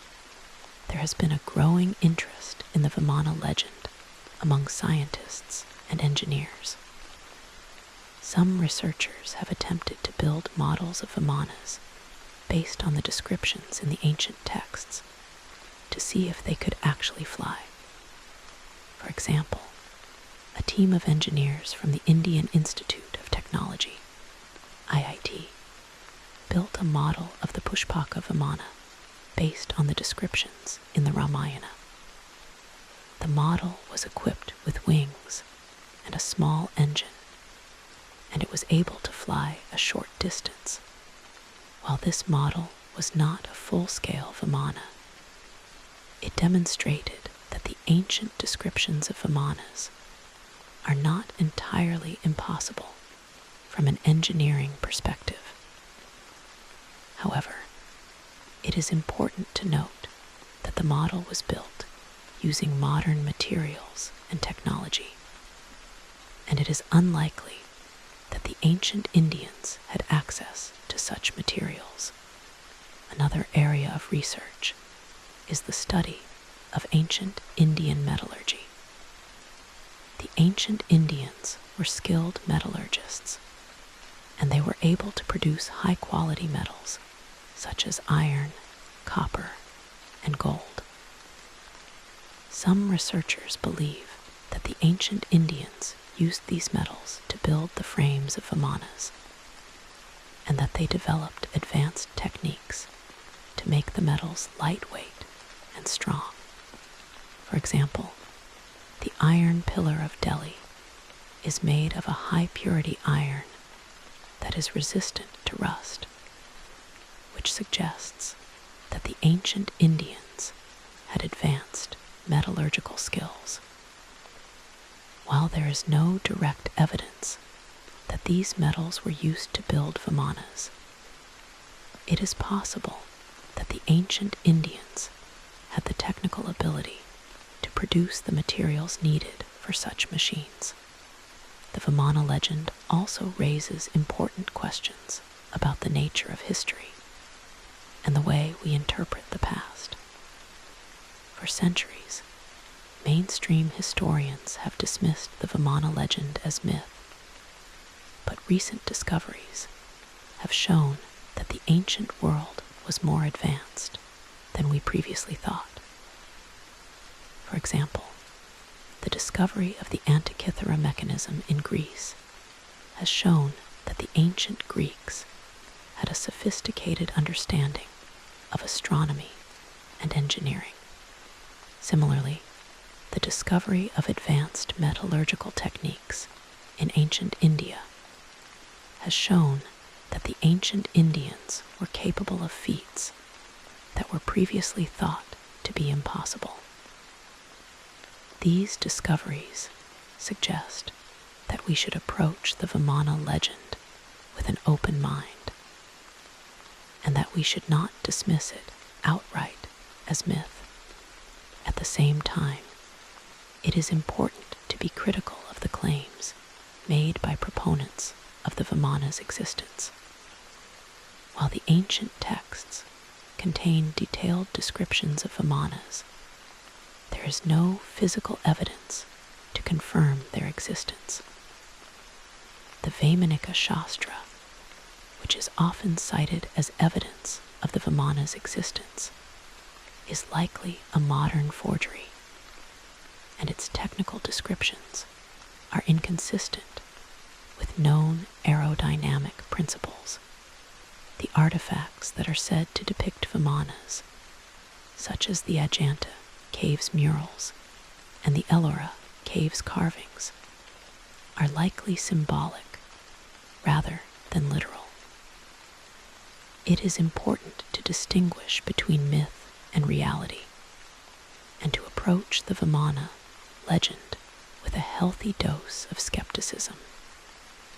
there has been a growing interest in the Vimana legend among scientists and engineers. Some researchers have attempted to build models of Vimanas based on the descriptions in the ancient texts to see if they could actually fly. For example, a team of engineers from the Indian Institute of Technology, IIT, built a model of the Pushpaka Vimana based on the descriptions in the Ramayana. The model was equipped with wings and a small engine, and it was able to fly a short distance. While this model was not a full-scale Vimana, it demonstrated that the ancient descriptions of Vimanas are not entirely impossible from an engineering perspective. However, it is important to note that the model was built using modern materials and technology, and it is unlikely that the ancient Indians had access to such materials. Another area of research is the study of ancient Indian metallurgy. The ancient Indians were skilled metallurgists, and they were able to produce high-quality metals such as iron, copper, and gold. Some researchers believe that the ancient Indians used these metals to build the frames of Vimanas, and that they developed advanced techniques to make the metals lightweight and strong. For example, the iron pillar of Delhi is made of a high-purity iron that is resistant to rust, which suggests that the ancient Indians had advanced metallurgical skills. While there is no direct evidence that these metals were used to build Vimanas, it is possible that the ancient Indians had the technical ability to produce the materials needed for such machines. The Vimana legend also raises important questions about the nature of history and the way we interpret the past. For centuries, mainstream historians have dismissed the Vimana legend as myth, but recent discoveries have shown that the ancient world was more advanced than we previously thought. For example, the discovery of the Antikythera mechanism in Greece has shown that the ancient Greeks had a sophisticated understanding of astronomy and engineering. Similarly, the discovery of advanced metallurgical techniques in ancient India has shown that the ancient Indians were capable of feats that were previously thought to be impossible. These discoveries suggest that we should approach the Vimana legend with an open mind, and that we should not dismiss it outright as myth. At the same time, it is important to be critical of the claims made by proponents of the Vimana's existence. While the ancient texts contain detailed descriptions of Vimanas, there is no physical evidence to confirm their existence. The Vaimanika Shastra, which is often cited as evidence of the Vimana's existence, is likely a modern forgery, and its technical descriptions are inconsistent with known aerodynamic principles. The artifacts that are said to depict Vimanas, such as the Ajanta Caves murals and the Ellora Caves carvings, are likely symbolic rather than literal. It is important to distinguish between myth and reality, and to approach the Vimana legend with a healthy dose of skepticism.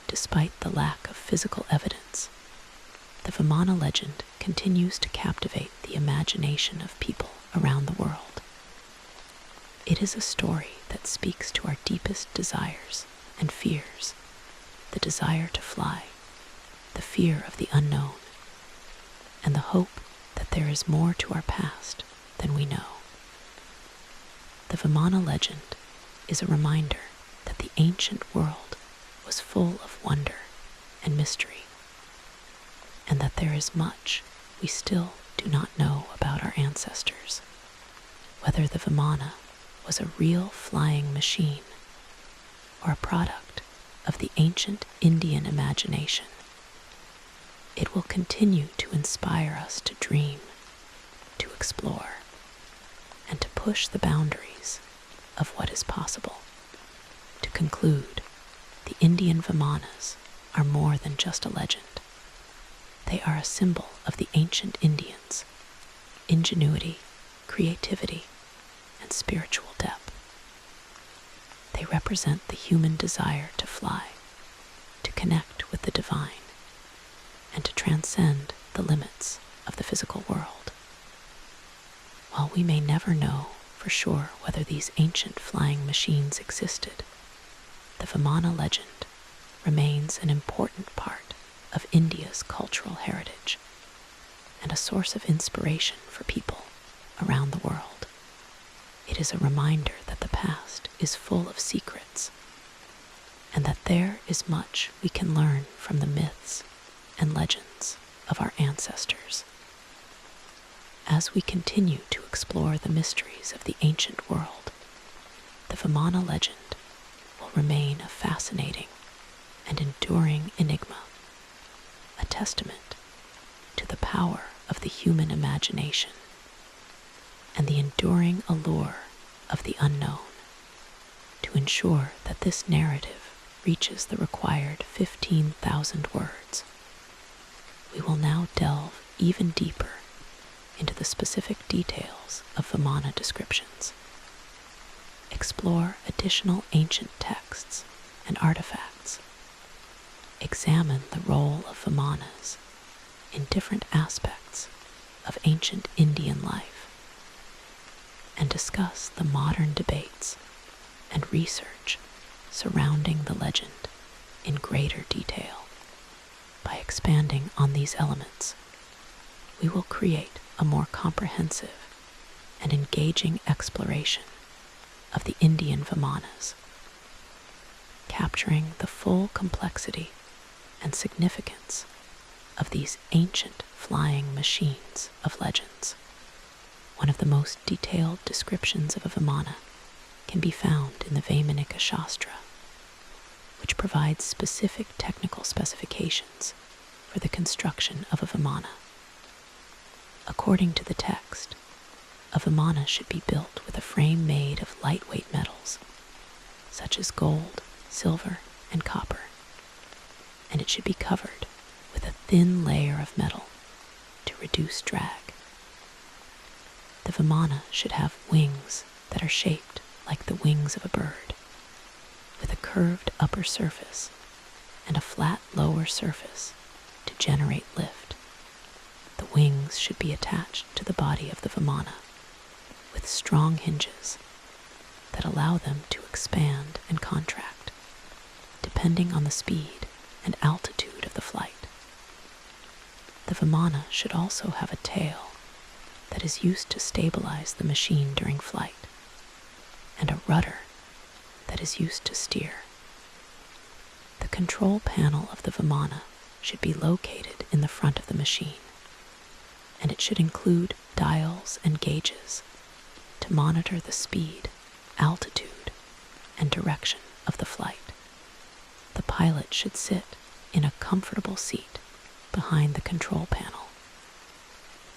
Despite the lack of physical evidence, the Vimana legend continues to captivate the imagination of people around the world. It is a story that speaks to our deepest desires and fears: the desire to fly, the fear of the unknown, and the hope that there is more to our past than we know. The Vimana legend is a reminder that the ancient world was full of wonder and mystery, and that there is much we still do not know about our ancestors. Whether the Vimana was a real flying machine or a product of the ancient Indian imagination, it will continue to inspire us to dream, to explore, and to push the boundaries of what is possible. To conclude, the Indian Vimanas are more than just a legend. They are a symbol of the ancient Indians' ingenuity, creativity, and spiritual depth. They represent the human desire to fly, to connect with the divine, and to transcend the limits of the physical world. While we may never know for sure whether these ancient flying machines existed, the Vimana legend remains an important part of India's cultural heritage and a source of inspiration for people around the world. It is a reminder that the past is full of secrets and that there is much we can learn from the myths and legends of our ancestors. As we continue to explore the mysteries of the ancient world, the Vimana legend will remain a fascinating and enduring enigma, a testament to the power of the human imagination and the enduring allure of the unknown. To ensure that this narrative reaches the required 15,000 words, we will now delve even deeper into the specific details of Vimana descriptions, explore additional ancient texts and artifacts, examine the role of Vimanas in different aspects of ancient Indian life, and discuss the modern debates and research surrounding the legend in greater detail. By expanding on these elements, we will create a more comprehensive and engaging exploration of the Indian Vimanas, capturing the full complexity and significance of these ancient flying machines of legends. One of the most detailed descriptions of a Vimana can be found in the Vaimanika Shastra, which provides specific technical specifications for the construction of a Vimana. According to the text, a Vimana should be built with a frame made of lightweight metals, such as gold, silver, and copper, and it should be covered with a thin layer of metal to reduce drag. The Vimana should have wings that are shaped like the wings of a bird, with a curved upper surface and a flat lower surface to generate lift. The wings should be attached to the body of the Vimana with strong hinges that allow them to expand and contract, depending on the speed and altitude of the flight. The Vimana should also have a tail that is used to stabilize the machine during flight, and a rudder that is used to steer. The control panel of the Vimana should be located in the front of the machine, and it should include dials and gauges to monitor the speed, altitude, and direction of the flight. The pilot should sit in a comfortable seat behind the control panel,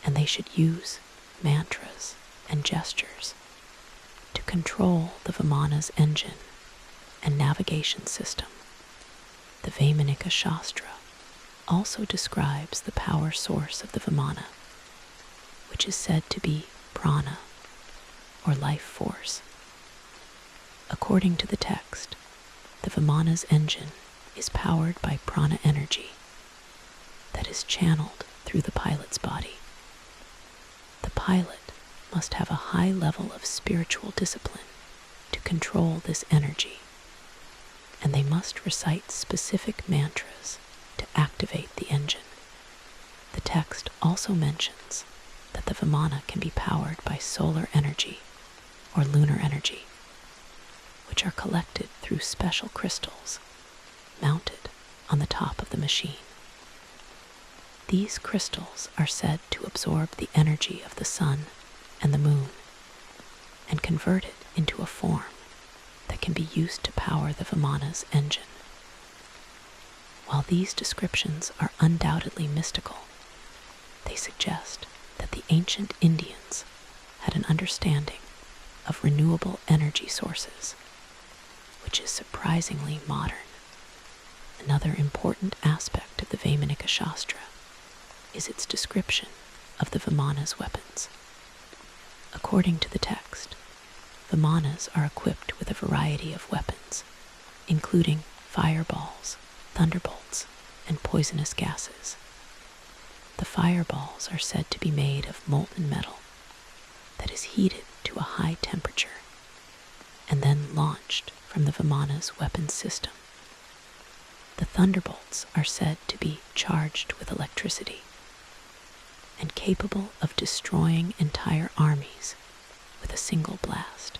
and they should use mantras and gestures to control the Vimana's engine and navigation system. The Vaimanika Shastra also describes the power source of the Vimana, which is said to be prana, or life force. According to the text, the Vimana's engine is powered by prana energy that is channeled through the pilot's body. The pilot must have a high level of spiritual discipline to control this energy, and they must recite specific mantras to activate the engine. The text also mentions that the Vimana can be powered by solar energy or lunar energy, which are collected through special crystals mounted on the top of the machine. These crystals are said to absorb the energy of the sun and the moon and convert it into a form that can be used to power the Vimana's engine. While these descriptions are undoubtedly mystical, they suggest that the ancient Indians had an understanding of renewable energy sources, which is surprisingly modern. Another important aspect of the Vaimanika Shastra is its description of the Vimana's weapons. According to the text, Vimanas are equipped with a variety of weapons, including fireballs, thunderbolts, and poisonous gases. The fireballs are said to be made of molten metal that is heated to a high temperature and then launched from the Vimana's weapons system. The thunderbolts are said to be charged with electricity and capable of destroying entire armies with a single blast.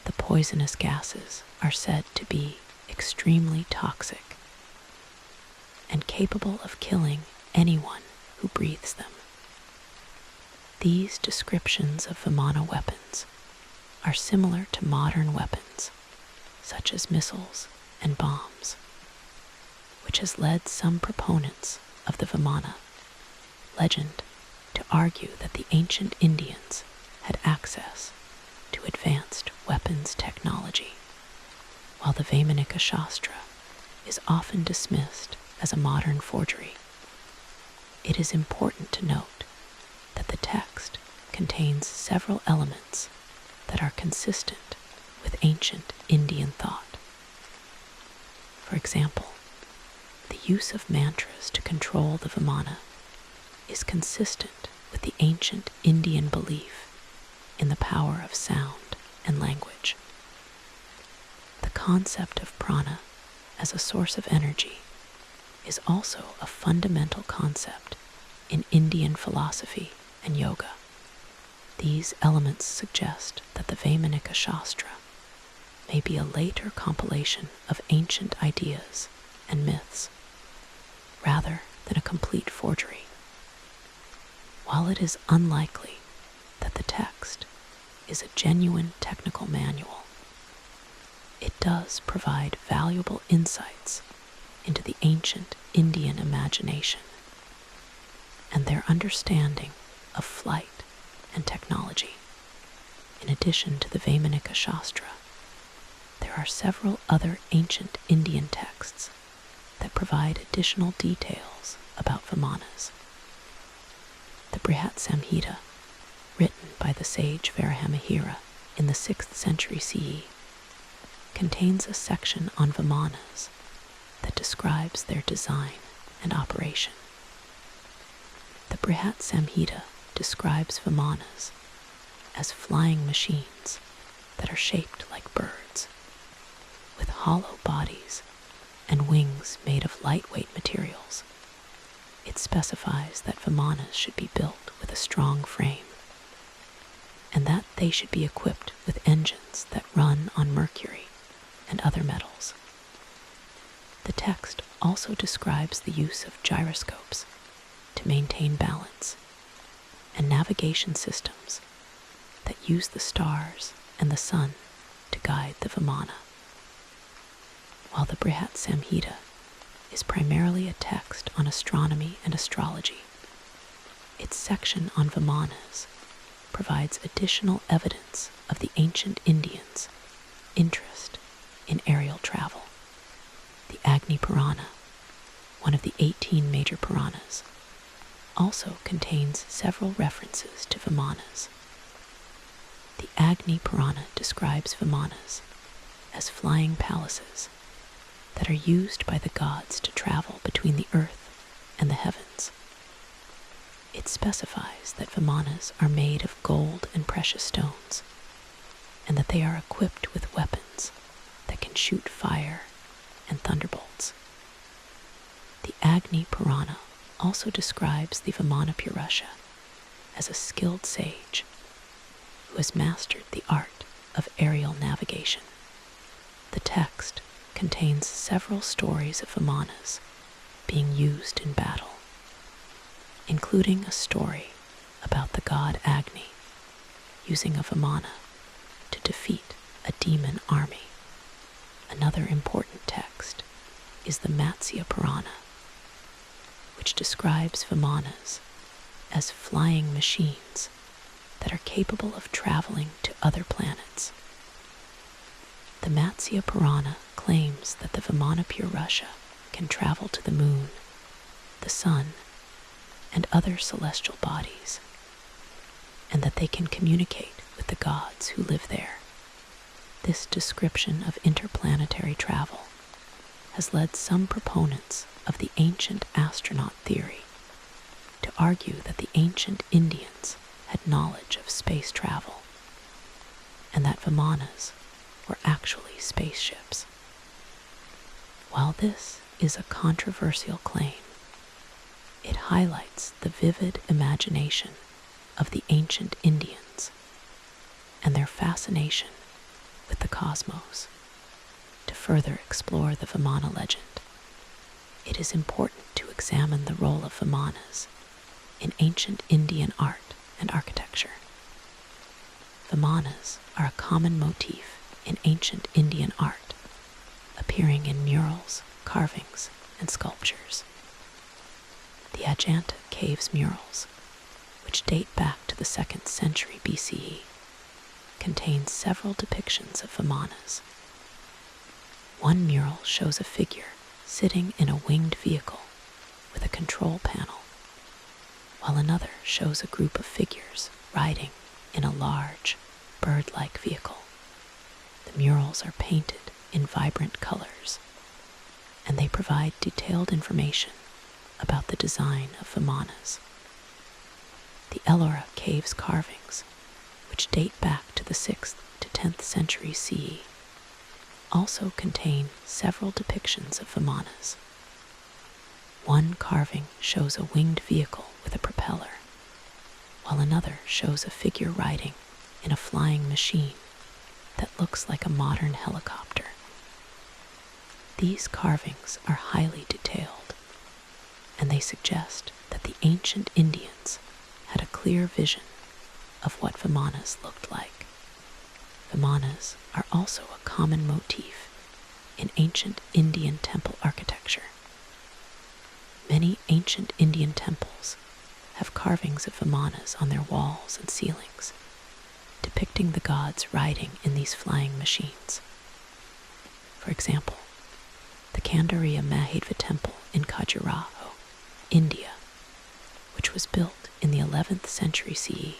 The poisonous gases are said to be extremely toxic and capable of killing anyone who breathes them. These descriptions of Vimana weapons are similar to modern weapons, such as missiles and bombs, which has led some proponents of the Vimana legend to argue that the ancient Indians had access to advanced weapons technology. While the Vaimanika Shastra is often dismissed as a modern forgery, it is important to note that the text contains several elements that are consistent with ancient Indian thought. For example, the use of mantras to control the Vimana is consistent with the ancient Indian belief in the power of sound and language. The concept of prana as a source of energy is also a fundamental concept in Indian philosophy and yoga. These elements suggest that the Vaimanika Shastra may be a later compilation of ancient ideas and myths, rather than a complete forgery. While it is unlikely that the text is a genuine technical manual, it does provide valuable insights into the ancient Indian imagination and their understanding of flight and technology. In addition to the Vaimanika Shastra, there are several other ancient Indian texts that provide additional details about Vimanas. The Brihat Samhita, written by the sage Varahamihira in the 6th century CE, contains a section on Vimanas that describes their design and operation. The Brihat Samhita describes Vimanas as flying machines that are shaped like birds, with hollow bodies and wings made of lightweight materials. It specifies that Vimanas should be built with a strong frame, and that they should be equipped with engines that run on mercury and other metals. The text also describes the use of gyroscopes to maintain balance and navigation systems that use the stars and the sun to guide the Vimana. While the Brihat Samhita is primarily a text on astronomy and astrology, its section on Vimanas provides additional evidence of the ancient Indians' interest in aerial travel. The Agni Purana, one of the 18 major Puranas, also contains several references to Vimanas. The Agni Purana describes Vimanas as flying palaces that are used by the gods to travel between the earth and the heavens. It specifies that Vimanas are made of gold and precious stones, and that they are equipped with weapons that can shoot fire and thunderbolts. The Agni Purana also describes the Vimana Purusha as a skilled sage who has mastered the art of aerial navigation. The text contains several stories of Vimanas being used in battle, including a story about the god Agni using a Vimana to defeat a demon army. Another important text is the Matsya Purana, which describes Vimanas as flying machines that are capable of traveling to other planets. The Matsya Purana claims that the Vimana Purusha can travel to the moon, the sun, and other celestial bodies, and that they can communicate with the gods who live there. This description of interplanetary travel has led some proponents of the ancient astronaut theory to argue that the ancient Indians had knowledge of space travel, and that Vimanas were actually spaceships. While this is a controversial claim, it highlights the vivid imagination of the ancient Indians and their fascination with the cosmos. To further explore the Vimana legend, it is important to examine the role of Vimanas in ancient Indian art and architecture. Vimanas are a common motif in ancient Indian art, appearing in murals, carvings, and sculptures. The Ajanta Caves murals, which date back to the 2nd century BCE, contain several depictions of Vimanas. One mural shows a figure sitting in a winged vehicle with a control panel, while another shows a group of figures riding in a large, bird-like vehicle. The murals are painted in vibrant colors, and they provide detailed information about the design of Vimanas. The Ellora Caves carvings, which date back to the 6th to 10th century CE, also contain several depictions of Vimanas. One carving shows a winged vehicle with a propeller, while another shows a figure riding in a flying machine that looks like a modern helicopter. These carvings are highly detailed, and they suggest that the ancient Indians had a clear vision of what Vimanas looked like. Vimanas are also a common motif in ancient Indian temple architecture. Many ancient Indian temples have carvings of Vimanas on their walls and ceilings, depicting the gods riding in these flying machines. For example, the Kandariya Mahadeva Temple in Khajuraho, India, which was built in the 11th century CE,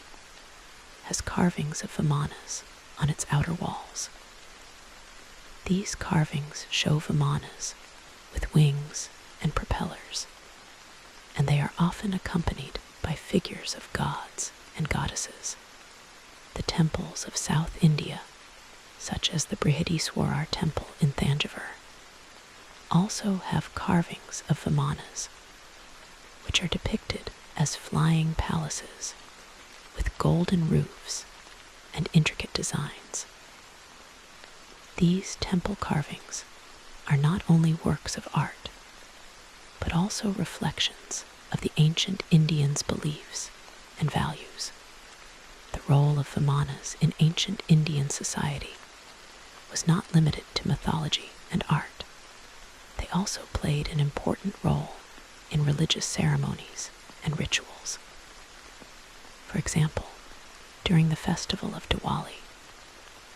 has carvings of Vimanas on its outer walls. These carvings show Vimanas with wings and propellers, and they are often accompanied by figures of gods and goddesses. The temples of South India, such as the Brihadiswarar Temple in Thanjavur, also have carvings of Vimanas, which are depicted as flying palaces with golden roofs and intricate designs. These temple carvings are not only works of art, but also reflections of the ancient Indians' beliefs and values. The role of Vimanas in ancient Indian society was not limited to mythology and art. They also played an important role in religious ceremonies and rituals. For example, during the festival of Diwali,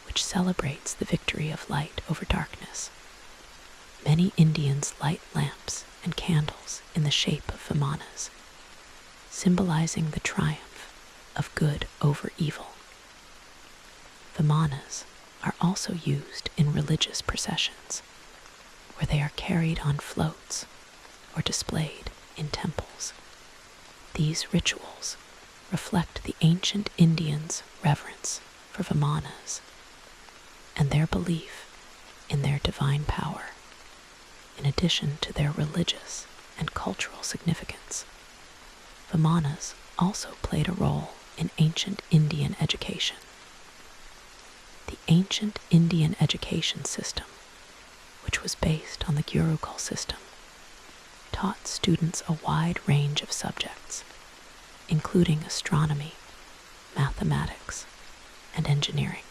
which celebrates the victory of light over darkness, many Indians light lamps and candles in the shape of Vimanas, symbolizing the triumph of good over evil. Vimanas are also used in religious processions, where they are carried on floats or displayed in temples. These rituals reflect the ancient Indians' reverence for Vimanas and their belief in their divine power, in addition to their religious and cultural significance. Vimanas also played a role in ancient Indian education. The ancient Indian education system, which was based on the Gurukul system, taught students a wide range of subjects, including astronomy, mathematics, and engineering.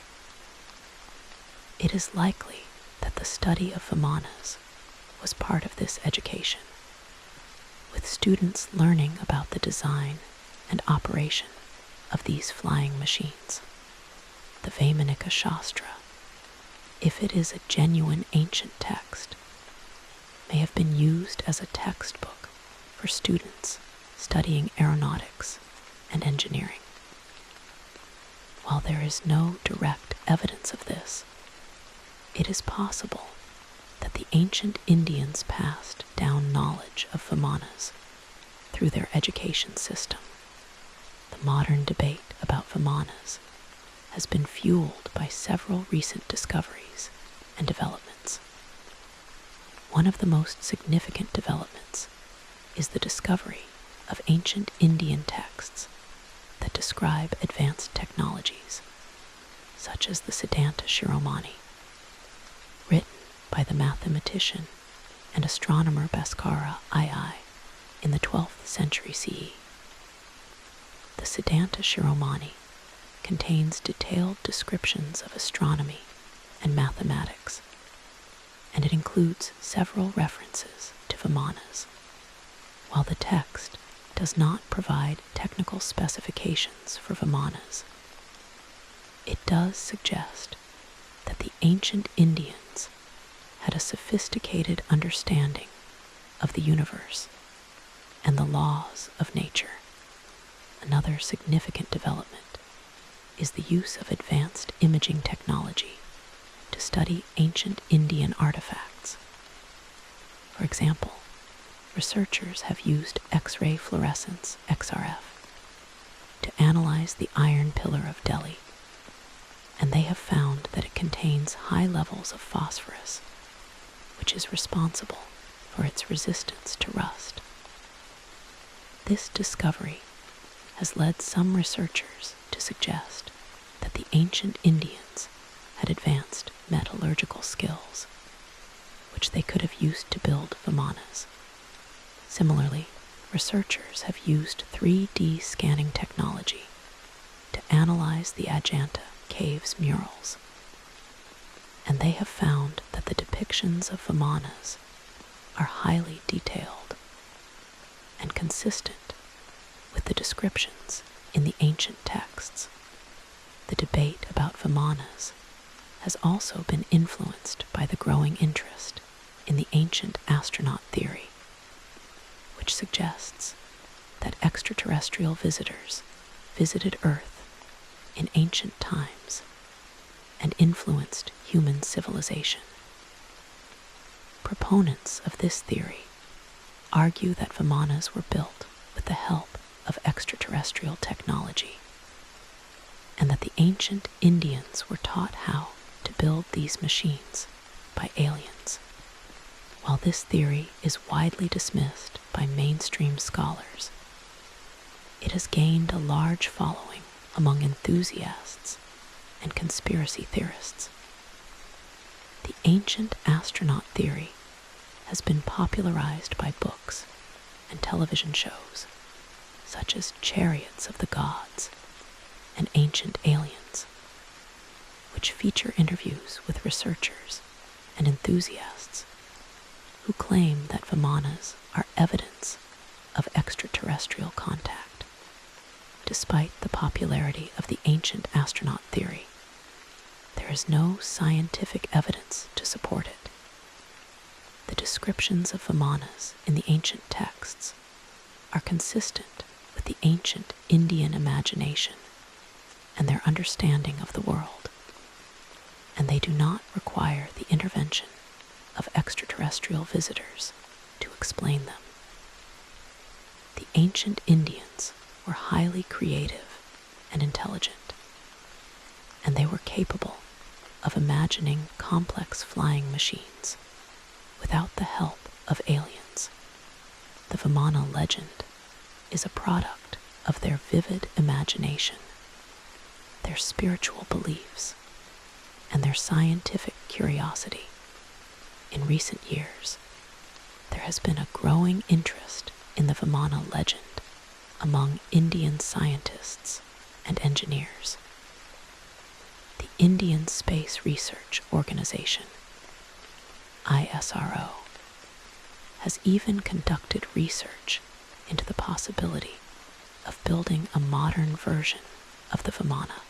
It is likely that the study of Vimanas was part of this education, with students learning about the design and operation of these flying machines. The Vaimanika Shastra, if it is a genuine ancient text, may have been used as a textbook for students studying aeronautics and engineering. While there is no direct evidence of this, it is possible that the ancient Indians passed down knowledge of Vimanas through their education system. The modern debate about Vimanas has been fueled by several recent discoveries and developments. One of the most significant developments is the discovery of ancient Indian texts that describe advanced technologies, such as the Siddhanta Shiromani, written by the mathematician and astronomer Bhaskara II in the 12th century CE. The Siddhanta Shiromani contains detailed descriptions of astronomy and mathematics, and it includes several references to Vimanas. While the text does not provide technical specifications for Vimanas, it does suggest that the ancient Indians had a sophisticated understanding of the universe and the laws of nature. Another significant development is the use of advanced imaging technology to study ancient Indian artifacts. For example, researchers have used X-ray fluorescence, XRF, to analyze the Iron Pillar of Delhi, and they have found that it contains high levels of phosphorus, which is responsible for its resistance to rust. This discovery has led some researchers to suggest that the ancient Indians had advanced metallurgical skills, which they could have used to build Vimanas. Similarly, researchers have used 3D scanning technology to analyze the Ajanta caves murals, and they have found that the depictions of Vimanas are highly detailed and consistent with the descriptions in the ancient texts. The debate about Vimanas has also been influenced by the growing interest in the ancient astronaut theory, which suggests that extraterrestrial visitors visited Earth in ancient times and influenced human civilization. Proponents of this theory argue that Vimanas were built with the help of extraterrestrial technology, and that the ancient Indians were taught how to build these machines by aliens. While this theory is widely dismissed by mainstream scholars, it has gained a large following among enthusiasts and conspiracy theorists. The ancient astronaut theory has been popularized by books and television shows such as Chariots of the Gods and Ancient Aliens, which feature interviews with researchers and enthusiasts who claim that Vimanas are evidence of extraterrestrial contact. Despite the popularity of the ancient astronaut theory, there is no scientific evidence to support it. The descriptions of Vimanas in the ancient texts are consistent with the ancient Indian imagination and their understanding of the world, and they do not require the intervention of extraterrestrial visitors to explain them. The ancient Indians were highly creative and intelligent, and they were capable of imagining complex flying machines without the help of aliens. The Vimana legend is a product of their vivid imagination, their spiritual beliefs, and their scientific curiosity. In recent years, there has been a growing interest in the Vimana legend among Indian scientists and engineers. The Indian Space Research Organization, ISRO, has even conducted research into the possibility of building a modern version of the Vimana